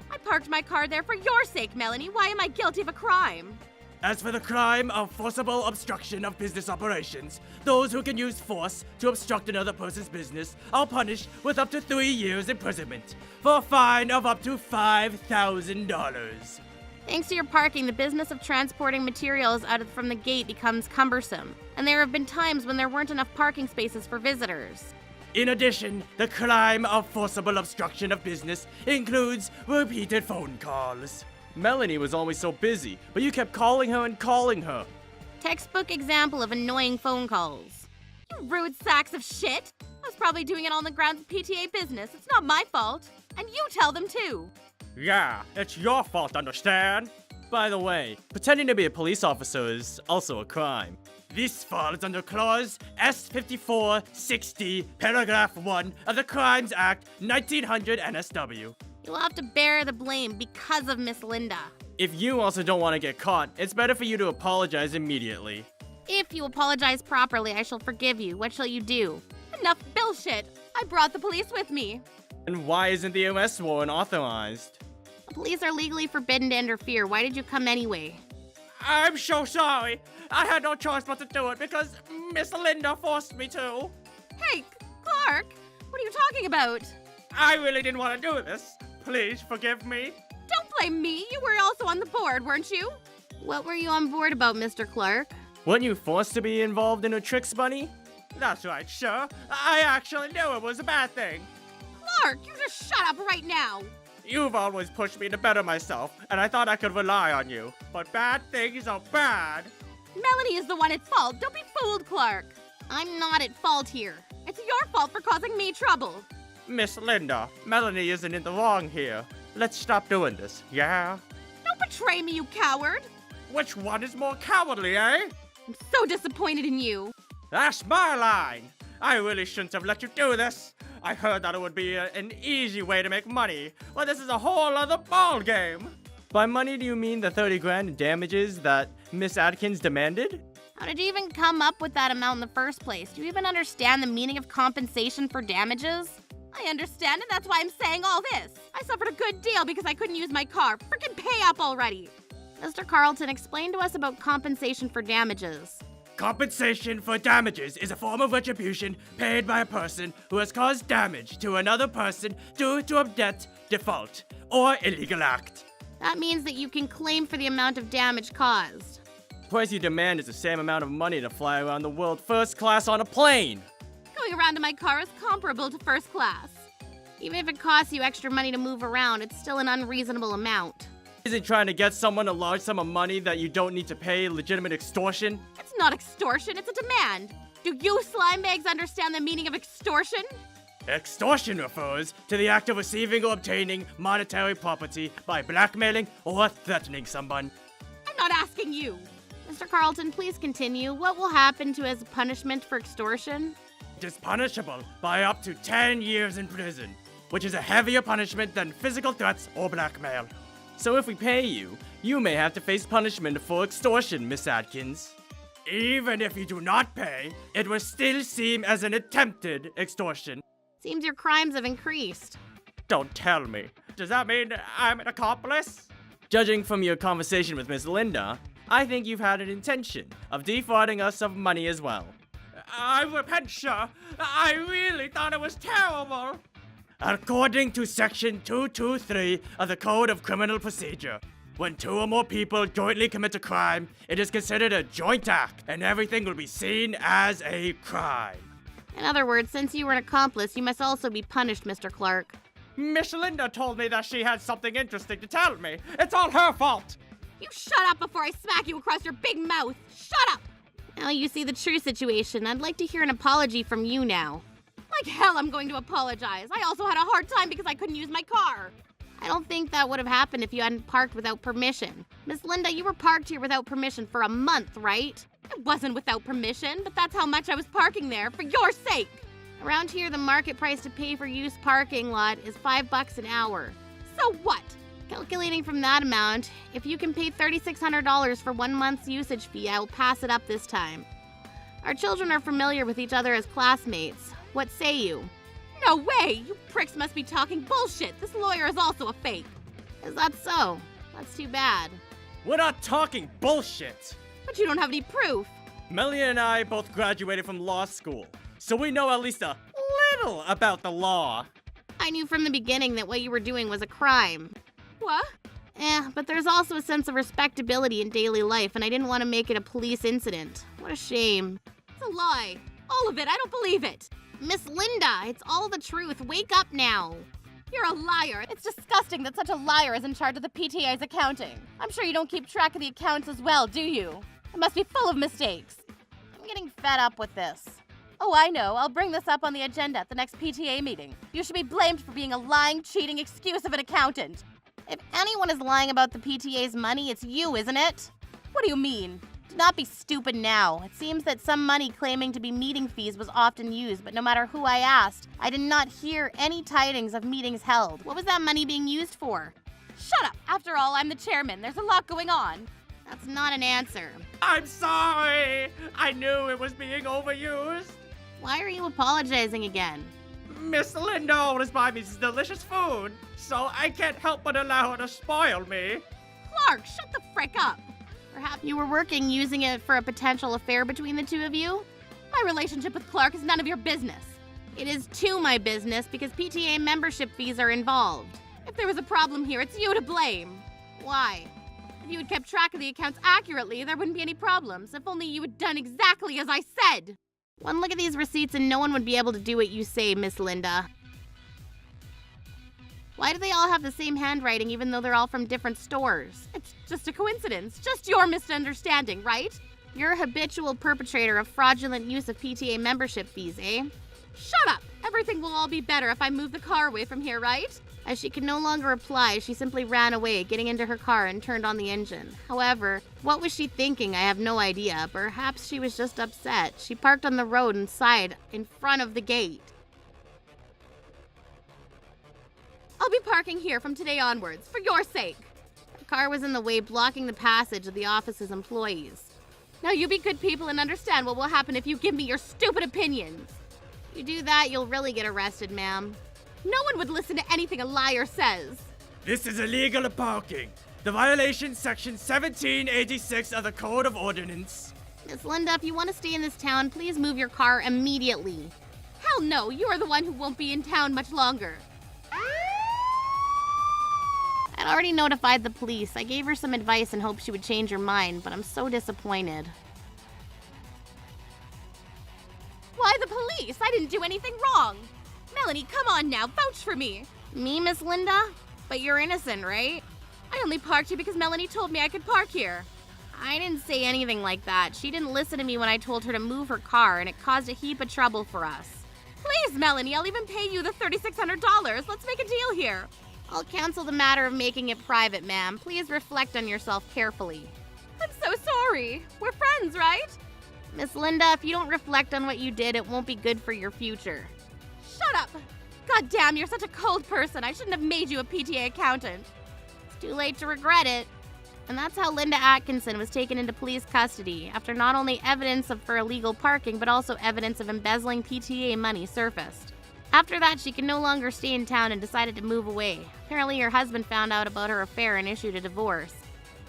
I parked my car there for your sake, Melanie. Why am I guilty of a crime? As for the crime of forcible obstruction of business operations, those who can use force to obstruct another person's business are punished with up to 3 years imprisonment for a fine of up to $5,000. Thanks to your parking, the business of transporting materials from the gate becomes cumbersome, and there have been times when there weren't enough parking spaces for visitors. In addition, the crime of forcible obstruction of business includes repeated phone calls. Melanie was always so busy, but you kept calling her and calling her. Textbook example of annoying phone calls. You rude sacks of shit. I was probably doing it on the grounds of PTA business. It's not my fault. And you tell them too. Yeah, it's your fault, understand? By the way, pretending to be a police officer is also a crime. This falls under Clause S5460, Paragraph 1 of the Crimes Act 1900 NSW. You'll have to bear the blame because of Miss Linda. If you also don't want to get caught, it's better for you to apologize immediately. If you apologize properly, I shall forgive you. What shall you do? Enough bullshit. I brought the police with me. And why isn't the arrest warrant authorized? The police are legally forbidden to interfere. Why did you come anyway? I'm so sorry. I had no choice but to do it because Miss Linda forced me to. Hey, Clark, what are you talking about? I really didn't want to do this. Please forgive me. Don't blame me. You were also on the board, weren't you? What were you on board about, Mr. Clark? Weren't you forced to be involved in a tricks, Bunny? That's right, sure. I actually knew it was a bad thing. Clark, you just shut up right now. You've always pushed me to better myself, and I thought I could rely on you. But bad things are bad. Melanie is the one at fault. Don't be fooled, Clark. I'm not at fault here. It's your fault for causing me trouble. Miss Linda, Melanie isn't in the wrong here. Let's stop doing this, yeah? Don't betray me, you coward. Which one is more cowardly, eh? I'm so disappointed in you. That's my line. I really shouldn't have let you do this. I heard that it would be an easy way to make money, but this is a whole other ball game. By money, do you mean the 30 grand in damages that Miss Adkins demanded? How did you even come up with that amount in the first place? Do you even understand the meaning of compensation for damages? I understand, and that's why I'm saying all this. I suffered a good deal because I couldn't use my car. Frickin' pay up already. Mr. Carlton, explain to us about compensation for damages. Compensation for damages is a form of retribution paid by a person who has caused damage to another person due to a debt, default, or illegal act. That means that you can claim for the amount of damage caused. The price you demand is the same amount of money to fly around the world first class on a plane. Going around in my car is comparable to first class. Even if it costs you extra money to move around, it's still an unreasonable amount. Isn't trying to get someone a large sum of money that you don't need to pay legitimate extortion? It's not extortion, it's a demand. Do you slime bags understand the meaning of extortion? Extortion refers to the act of receiving or obtaining monetary property by blackmailing or threatening someone. I'm not asking you. Mr. Carlton, please continue. What will happen to as a punishment for extortion? It is punishable by up to 10 years in prison, which is a heavier punishment than physical threats or blackmail. So if we pay you, you may have to face punishment for extortion, Miss Adkins. Even if you do not pay, it will still seem as an attempted extortion. Seems your crimes have increased. Don't tell me. Does that mean I'm an accomplice? Judging from your conversation with Miss Linda, I think you've had an intention of defrauding us of money as well. I repent, sir. I really thought it was terrible. According to Section 223 of the Code of Criminal Procedure, when two or more people jointly commit a crime, it is considered a joint act, and everything will be seen as a crime. In other words, since you were an accomplice, you must also be punished, Mr. Clark. Miss Linda told me that she had something interesting to tell me. It's all her fault. You shut up before I smack you across your big mouth. Shut up! Now you see the true situation. I'd like to hear an apology from you now. Like hell I'm going to apologize. I also had a hard time because I couldn't use my car. I don't think that would have happened if you hadn't parked without permission. Miss Linda, you were parked here without permission for a month, right? It wasn't without permission, but that's how much I was parking there for your sake. Around here, the market price to pay for used parking lot is $5 an hour. So what? Calculating from that amount, if you can pay $3,600 for 1 month's usage fee, I will pass it up this time. Our children are familiar with each other as classmates. What say you? No way! You pricks must be talking bullshit. This lawyer is also a fake. Is that so? That's too bad. We're not talking bullshit! But you don't have any proof. Melanie and I both graduated from law school, so we know at least a little about the law. I knew from the beginning that what you were doing was a crime. What? But there's also a sense of respectability in daily life, and I didn't want to make it a police incident. What a shame. It's a lie. All of it. I don't believe it. Miss Linda, it's all the truth. Wake up now. You're a liar. It's disgusting that such a liar is in charge of the PTA's accounting. I'm sure you don't keep track of the accounts as well, do you? It must be full of mistakes. I'm getting fed up with this. Oh, I know. I'll bring this up on the agenda at the next PTA meeting. You should be blamed for being a lying, cheating excuse of an accountant. If anyone is lying about the PTA's money, it's you, isn't it? What do you mean? Do not be stupid now. It seems that some money claiming to be meeting fees was often used, but no matter who I asked, I did not hear any tidings of meetings held. What was that money being used for? Shut up! After all, I'm the chairman. There's a lot going on. That's not an answer. I'm sorry! I knew it was being overused. Why are you apologizing again? Miss Linda always buys me delicious food, so I can't help but allow her to spoil me. Clark, shut the frick up! Perhaps you were working using it for a potential affair between the two of you? My relationship with Clark is none of your business. It is to my business because PTA membership fees are involved. If there was a problem here, it's you to blame. Why? If you had kept track of the accounts accurately, there wouldn't be any problems. If only you had done exactly as I said. One look at these receipts and no one would be able to do what you say, Miss Linda. Why do they all have the same handwriting even though they're all from different stores? It's just a coincidence. Just your misunderstanding, right? You're a habitual perpetrator of fraudulent use of PTA membership fees, eh? Shut up! Everything will all be better if I move the car away from here, right? As she could no longer reply, she simply ran away, getting into her car and turned on the engine. However, what was she thinking? I have no idea. Perhaps she was just upset. She parked on the road and sighed in front of the gate. I'll be parking here from today onwards, for your sake. Her car was in the way, blocking the passage of the office's employees. Now you be good people and understand what will happen if you give me your stupid opinions. If you do that, you'll really get arrested, ma'am. No one would listen to anything a liar says. This is illegal parking. The violation section 1786 of the Code of Ordinance. Miss Linda, if you want to stay in this town, please move your car immediately. Hell no, you are the one who won't be in town much longer. I'd already notified the police. I gave her some advice and hoped she would change her mind, but I'm so disappointed. Why the police? I didn't do anything wrong. Melanie, come on now, vouch for me. Me, Miss Linda? But you're innocent, right? I only parked here because Melanie told me I could park here. I didn't say anything like that. She didn't listen to me when I told her to move her car, and it caused a heap of trouble for us. Please, Melanie, I'll even pay you the $3,600. Let's make a deal here. I'll cancel the matter of making it private, ma'am. Please reflect on yourself carefully. I'm so sorry. We're friends, right? Miss Linda, if you don't reflect on what you did, it won't be good for your future. Shut up! God damn, you're such a cold person. I shouldn't have made you a PTA accountant. It's too late to regret it. And that's how Linda Atkinson was taken into police custody, after not only evidence of her illegal parking, but also evidence of embezzling PTA money surfaced. After that, she could no longer stay in town and decided to move away. Apparently, her husband found out about her affair and issued a divorce.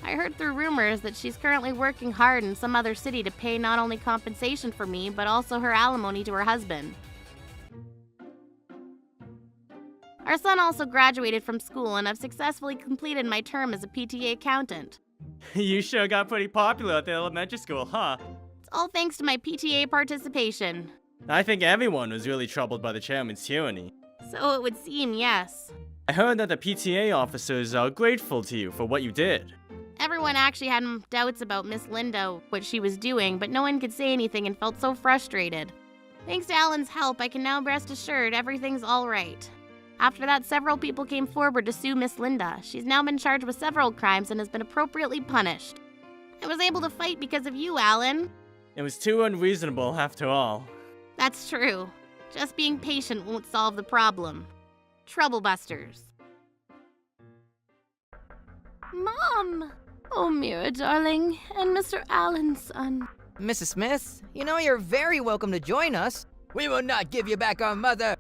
I heard through rumors that she's currently working hard in some other city to pay not only compensation for me, but also her alimony to her husband. Our son also graduated from school, and I've successfully completed my term as a PTA accountant. You sure got pretty popular at the elementary school, huh? It's all thanks to my PTA participation. I think everyone was really troubled by the chairman's tyranny. So it would seem, yes. I heard that the PTA officers are grateful to you for what you did. Everyone actually had doubts about Miss Linda, what she was doing, but no one could say anything and felt so frustrated. Thanks to Alan's help, I can now rest assured everything's all right. After that, several people came forward to sue Miss Linda. She's now been charged with several crimes and has been appropriately punished. I was able to fight because of you, Alan. It was too unreasonable after all. That's true. Just being patient won't solve the problem. Troublebusters. Mom! Oh, Mira, darling, and Mr. Allen's son. Mrs. Smith, you know you're very welcome to join us. We will not give you back our mother.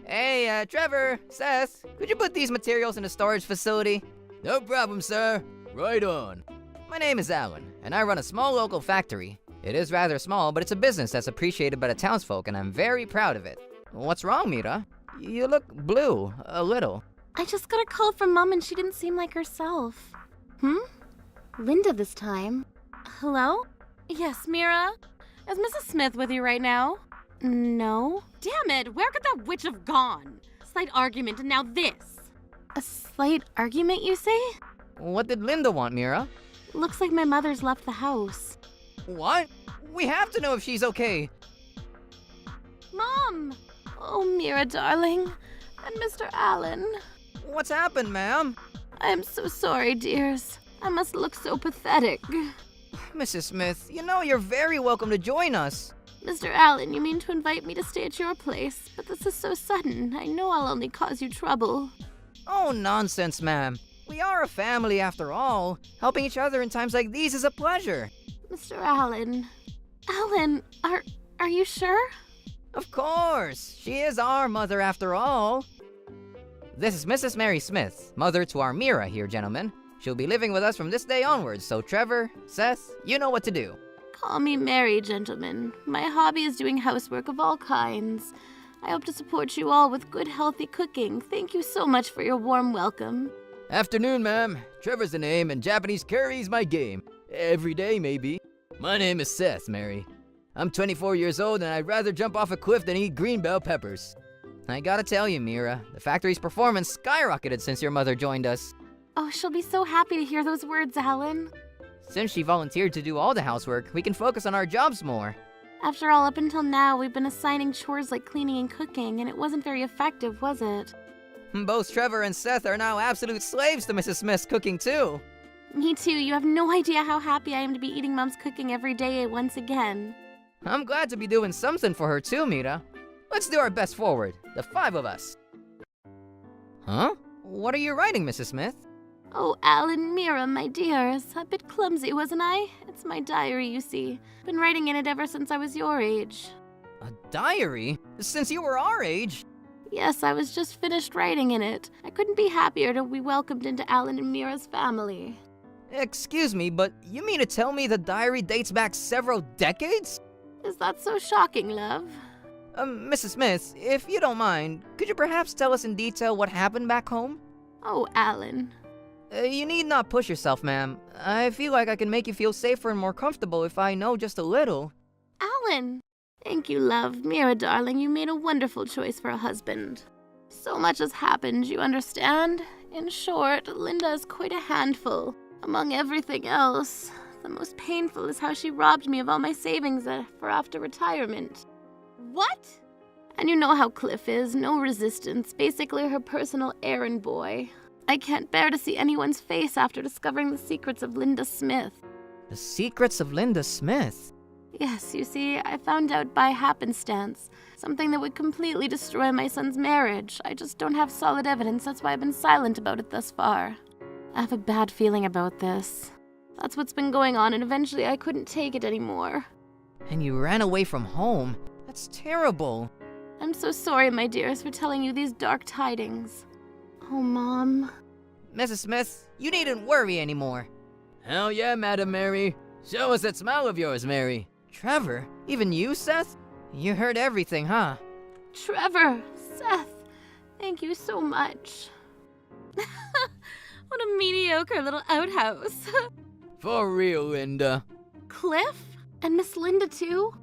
Hey, Trevor, Seth, could you put these materials in a storage facility? No problem, sir. Right on. My name is Alan, and I run a small local factory. It is rather small, but it's a business that's appreciated by the townsfolk, and I'm very proud of it. What's wrong, Mira? You look blue, a little. I just got a call from Mom and she didn't seem like herself. Linda this time. Hello? Yes, Mira? Is Mrs. Smith with you right now? No. Damn it, where could that witch have gone? Slight argument and now this. A slight argument, you say? What did Linda want, Mira? Looks like my mother's left the house. What? We have to know if she's okay. Mom! Oh, Mira, darling. And Mr. Allen. What's happened, ma'am? I'm so sorry, dears. I must look so pathetic. Mrs. Smith, you know you're very welcome to join us. Mr. Allen, you mean to invite me to stay at your place, but this is so sudden. I know I'll only cause you trouble. Oh, nonsense, ma'am. We are a family after all. Helping each other in times like these is a pleasure. Mr. Allen. Allen, are you sure? Of course. She is our mother after all. This is Mrs. Mary Smith, mother to our Mira here, gentlemen. She'll be living with us from this day onwards, so Trevor, Seth, you know what to do. Call me Mary, gentlemen. My hobby is doing housework of all kinds. I hope to support you all with good, healthy cooking. Thank you so much for your warm welcome. Afternoon, ma'am. Trevor's the name, and Japanese curry's my game. Every day, maybe. My name is Seth, Mary. I'm 24 years old, and I'd rather jump off a cliff than eat green bell peppers. I gotta tell you, Mira, the factory's performance skyrocketed since your mother joined us. Oh, she'll be so happy to hear those words, Alan. Since she volunteered to do all the housework, we can focus on our jobs more. After all, up until now, we've been assigning chores like cleaning and cooking, and it wasn't very effective, was it? Both Trevor and Seth are now absolute slaves to Mrs. Smith's cooking, too. Me too. You have no idea how happy I am to be eating Mom's cooking every day once again. I'm glad to be doing something for her, too, Mira. Let's do our best forward, the 5 of us. Huh? What are you writing, Mrs. Smith? Oh, Alan, Mira, my dears. A bit clumsy, wasn't I? It's my diary, you see. Been writing in it ever since I was your age. A diary? Since you were our age? Yes, I was just finished writing in it. I couldn't be happier to be welcomed into Alan and Mira's family. Excuse me, but you mean to tell me the diary dates back several decades? Is that so shocking, love? Mrs. Smith, if you don't mind, could you perhaps tell us in detail what happened back home? Oh, Alan. You need not push yourself, ma'am. I feel like I can make you feel safer and more comfortable if I know just a little. Alan! Thank you, love. Mira, darling, you made a wonderful choice for a husband. So much has happened, you understand? In short, Linda is quite a handful. Among everything else, the most painful is how she robbed me of all my savings for after retirement. What? And you know how Cliff is, no resistance, basically her personal errand boy. I can't bear to see anyone's face after discovering the secrets of Linda Smith. The secrets of Linda Smith? Yes, you see, I found out by happenstance. Something that would completely destroy my son's marriage. I just don't have solid evidence, that's why I've been silent about it thus far. I have a bad feeling about this. That's what's been going on, and eventually I couldn't take it anymore. And you ran away from home? That's terrible. I'm so sorry, my dears, for telling you these dark tidings. Oh, Mom. Mrs. Smith, you needn't worry anymore. Hell yeah, Madam Mary. Show us that smile of yours, Mary. Trevor? Even you, Seth? You heard everything, huh? Trevor, Seth, thank you so much. What a mediocre little outhouse. For real, Linda. Cliff? And Miss Linda, too?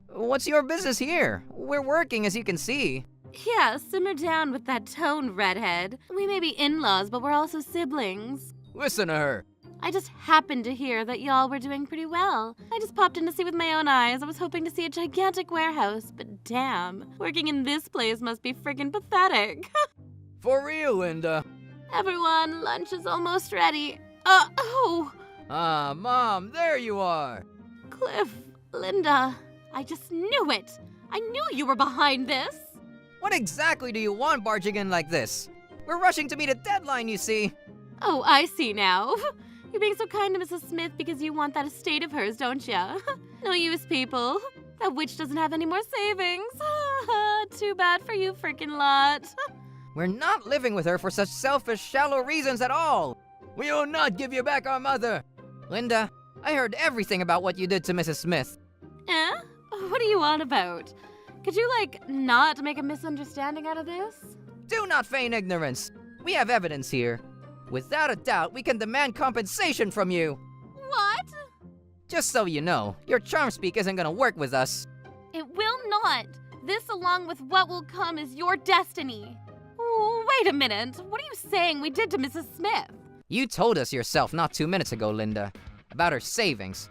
What's your business here? We're working, as you can see. Yeah, simmer down with that tone, redhead. We may be in-laws, but we're also siblings. Listen to her. I just happened to hear that y'all were doing pretty well. I just popped in to see with my own eyes. I was hoping to see a gigantic warehouse, but damn, working in this place must be friggin' pathetic. For real, Linda. Everyone, lunch is almost ready. Oh! Ah, Mom, there you are. Cliff, Linda, I just knew it. I knew you were behind this. What exactly do you want barging in like this? We're rushing to meet a deadline, you see. Oh, I see now. You're being so kind to Mrs. Smith because you want that estate of hers, don't ya? No use, people. That witch doesn't have any more savings. Too bad for you frickin' lot. We're not living with her for such selfish, shallow reasons at all. We will not give you back our mother. Linda, I heard everything about what you did to Mrs. Smith. Eh? What are you on about? Could you, not make a misunderstanding out of this? Do not feign ignorance. We have evidence here. Without a doubt, we can demand compensation from you. What? Just so you know, your charm speak isn't gonna work with us. It will not. This, along with what will come, is your destiny. Ooh, wait a minute. What are you saying we did to Mrs. Smith? You told us yourself not 2 minutes ago, Linda, about her savings.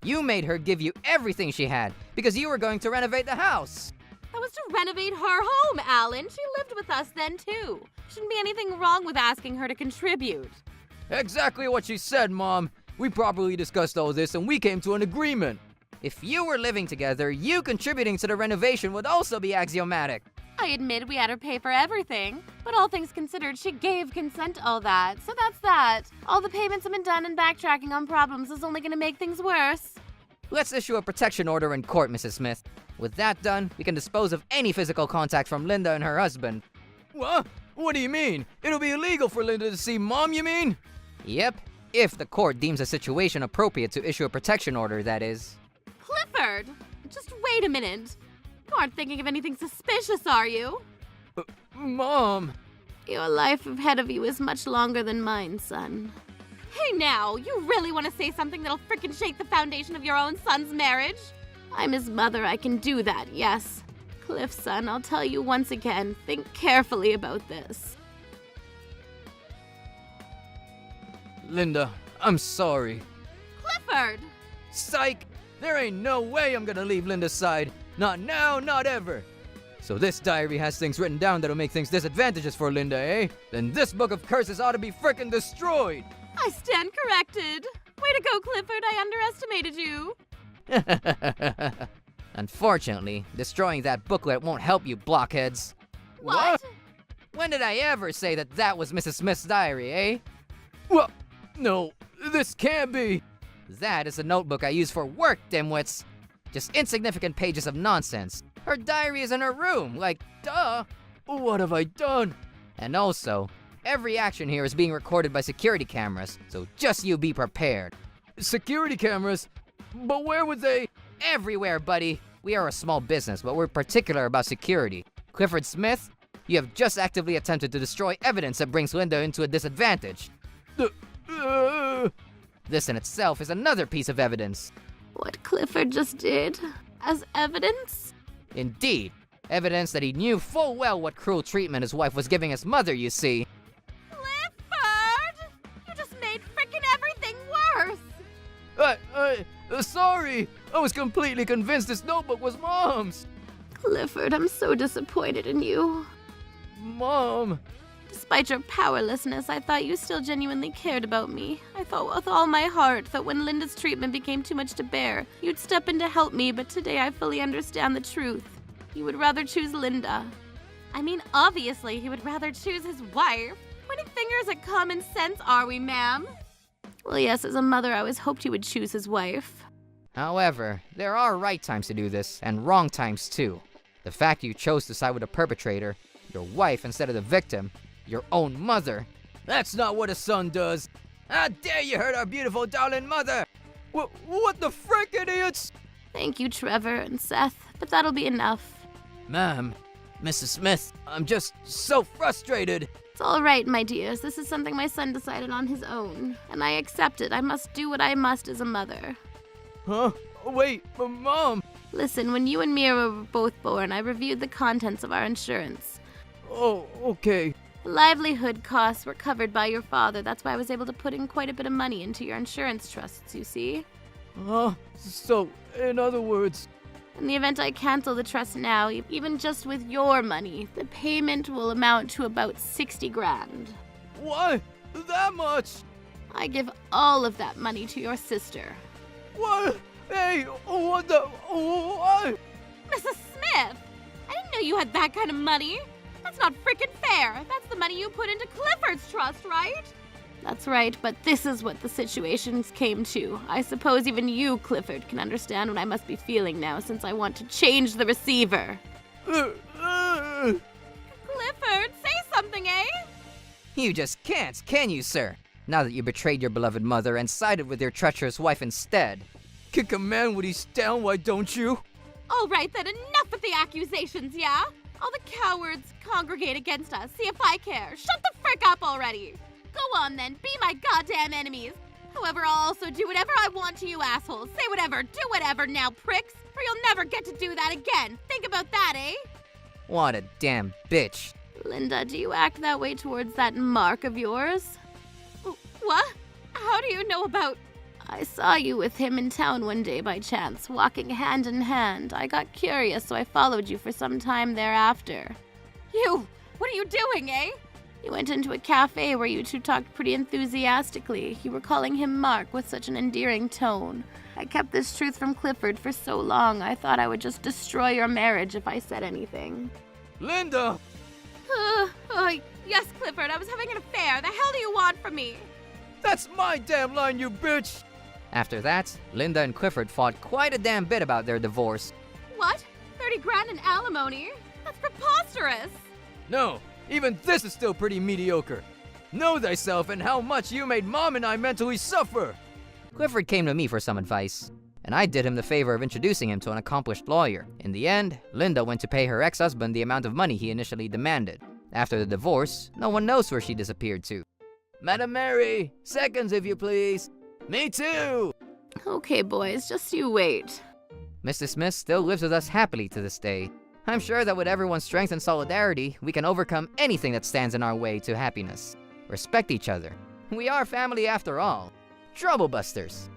You made her give you everything she had because you were going to renovate the house. That was to renovate her home, Alan. She lived with us then, too. Shouldn't be anything wrong with asking her to contribute. Exactly what she said, Mom. We properly discussed all this and we came to an agreement. If you were living together, you contributing to the renovation would also be axiomatic. I admit we had her pay for everything, but all things considered, she gave consent to all that, so that's that. All the payments have been done and backtracking on problems is only gonna make things worse. Let's issue a protection order in court, Mrs. Smith. With that done, we can dispose of any physical contact from Linda and her husband. What? What do you mean? It'll be illegal for Linda to see Mom, you mean? Yep, if the court deems a situation appropriate to issue a protection order, that is. Clifford! Just wait a minute. You aren't thinking of anything suspicious, are you? Mom! Your life ahead of you is much longer than mine, son. Hey now, you really want to say something that'll frickin' shake the foundation of your own son's marriage? I'm his mother, I can do that, yes. Cliff, son, I'll tell you once again, think carefully about this. Linda, I'm sorry. Clifford! Psych! There ain't no way I'm gonna leave Linda's side. Not now, not ever. So this diary has things written down that'll make things disadvantageous for Linda, eh? Then this book of curses ought to be frickin' destroyed. I stand corrected. Way to go, Clifford, I underestimated you. Unfortunately, destroying that booklet won't help you blockheads. What? When did I ever say that was Mrs. Smith's diary, eh? Well, no, this can't be. That is a notebook I use for work, dimwits. Just insignificant pages of nonsense. Her diary is in her room, duh. What have I done? And also, every action here is being recorded by security cameras, so just you be prepared. Security cameras? But where would they? Everywhere, buddy. We are a small business, but we're particular about security. Clifford Smith, you have just actively attempted to destroy evidence that brings Linda into a disadvantage. This in itself is another piece of evidence. What Clifford just did? As evidence? Indeed. Evidence that he knew full well what cruel treatment his wife was giving his mother, you see. Clifford! You just made frickin' everything worse! Sorry. I was completely convinced this notebook was Mom's. Clifford, I'm so disappointed in you. Mom. Despite your powerlessness, I thought you still genuinely cared about me. I thought with all my heart that when Linda's treatment became too much to bear, you'd step in to help me, but today I fully understand the truth. You would rather choose Linda. I mean, obviously, he would rather choose his wife. Pointing fingers at common sense, are we, ma'am? Well, yes, as a mother, I always hoped he would choose his wife. However, there are right times to do this, and wrong times too. The fact you chose to side with the perpetrator, your wife instead of the victim, your own mother, that's not what a son does. How dare you hurt our beautiful darling mother? What the frick, idiots? Thank you, Trevor and Seth, but that'll be enough. Ma'am, Mrs. Smith, I'm just so frustrated. It's all right, my dears. This is something my son decided on his own, and I accept it. I must do what I must as a mother. Huh? Wait, Mom. Listen, when you and Mira were both born, I reviewed the contents of our insurance. Oh, okay. Livelihood costs were covered by your father. That's why I was able to put in quite a bit of money into your insurance trusts, you see? So, in other words... In the event I cancel the trust now, even just with your money, the payment will amount to about 60 grand. What? That much? I give all of that money to your sister. What? Hey, what the... What? Mrs. Smith! I didn't know you had that kind of money. That's not frickin' fair. That's the money you put into Clifford's trust, right? That's right, but this is what the situations came to. I suppose even you, Clifford, can understand what I must be feeling now since I want to change the receiver. Clifford, say something, eh? You just can't, can you, sir? Now that you betrayed your beloved mother and sided with your treacherous wife instead. Kick a man when he's down, why don't you? All right then, enough with the accusations, yeah? All the cowards congregate against us. See if I care. Shut the frick up already. Go on then, be my goddamn enemies. However, I'll also do whatever I want to you assholes. Say whatever, do whatever now, pricks, or you'll never get to do that again. Think about that, eh? What a damn bitch. Linda, do you act that way towards that Mark of yours? What? How do you know about... I saw you with him in town one day by chance, walking hand in hand. I got curious, so I followed you for some time thereafter. You! What are you doing, eh? You went into a cafe where you two talked pretty enthusiastically. You were calling him Mark with such an endearing tone. I kept this truth from Clifford for so long, I thought I would just destroy your marriage if I said anything. Linda! Yes, Clifford, I was having an affair. The hell do you want from me? That's my damn line, you bitch! After that, Linda and Clifford fought quite a damn bit about their divorce. What? 30 grand in alimony? That's preposterous! No, even this is still pretty mediocre. Know thyself and how much you made Mom and I mentally suffer! Clifford came to me for some advice, and I did him the favor of introducing him to an accomplished lawyer. In the end, Linda went to pay her ex-husband the amount of money he initially demanded. After the divorce, no one knows where she disappeared to. Madam Mary, seconds if you please. Me too! Okay, boys, just you wait. Mr. Smith still lives with us happily to this day. I'm sure that with everyone's strength and solidarity, we can overcome anything that stands in our way to happiness. Respect each other. We are family after all. Troublebusters.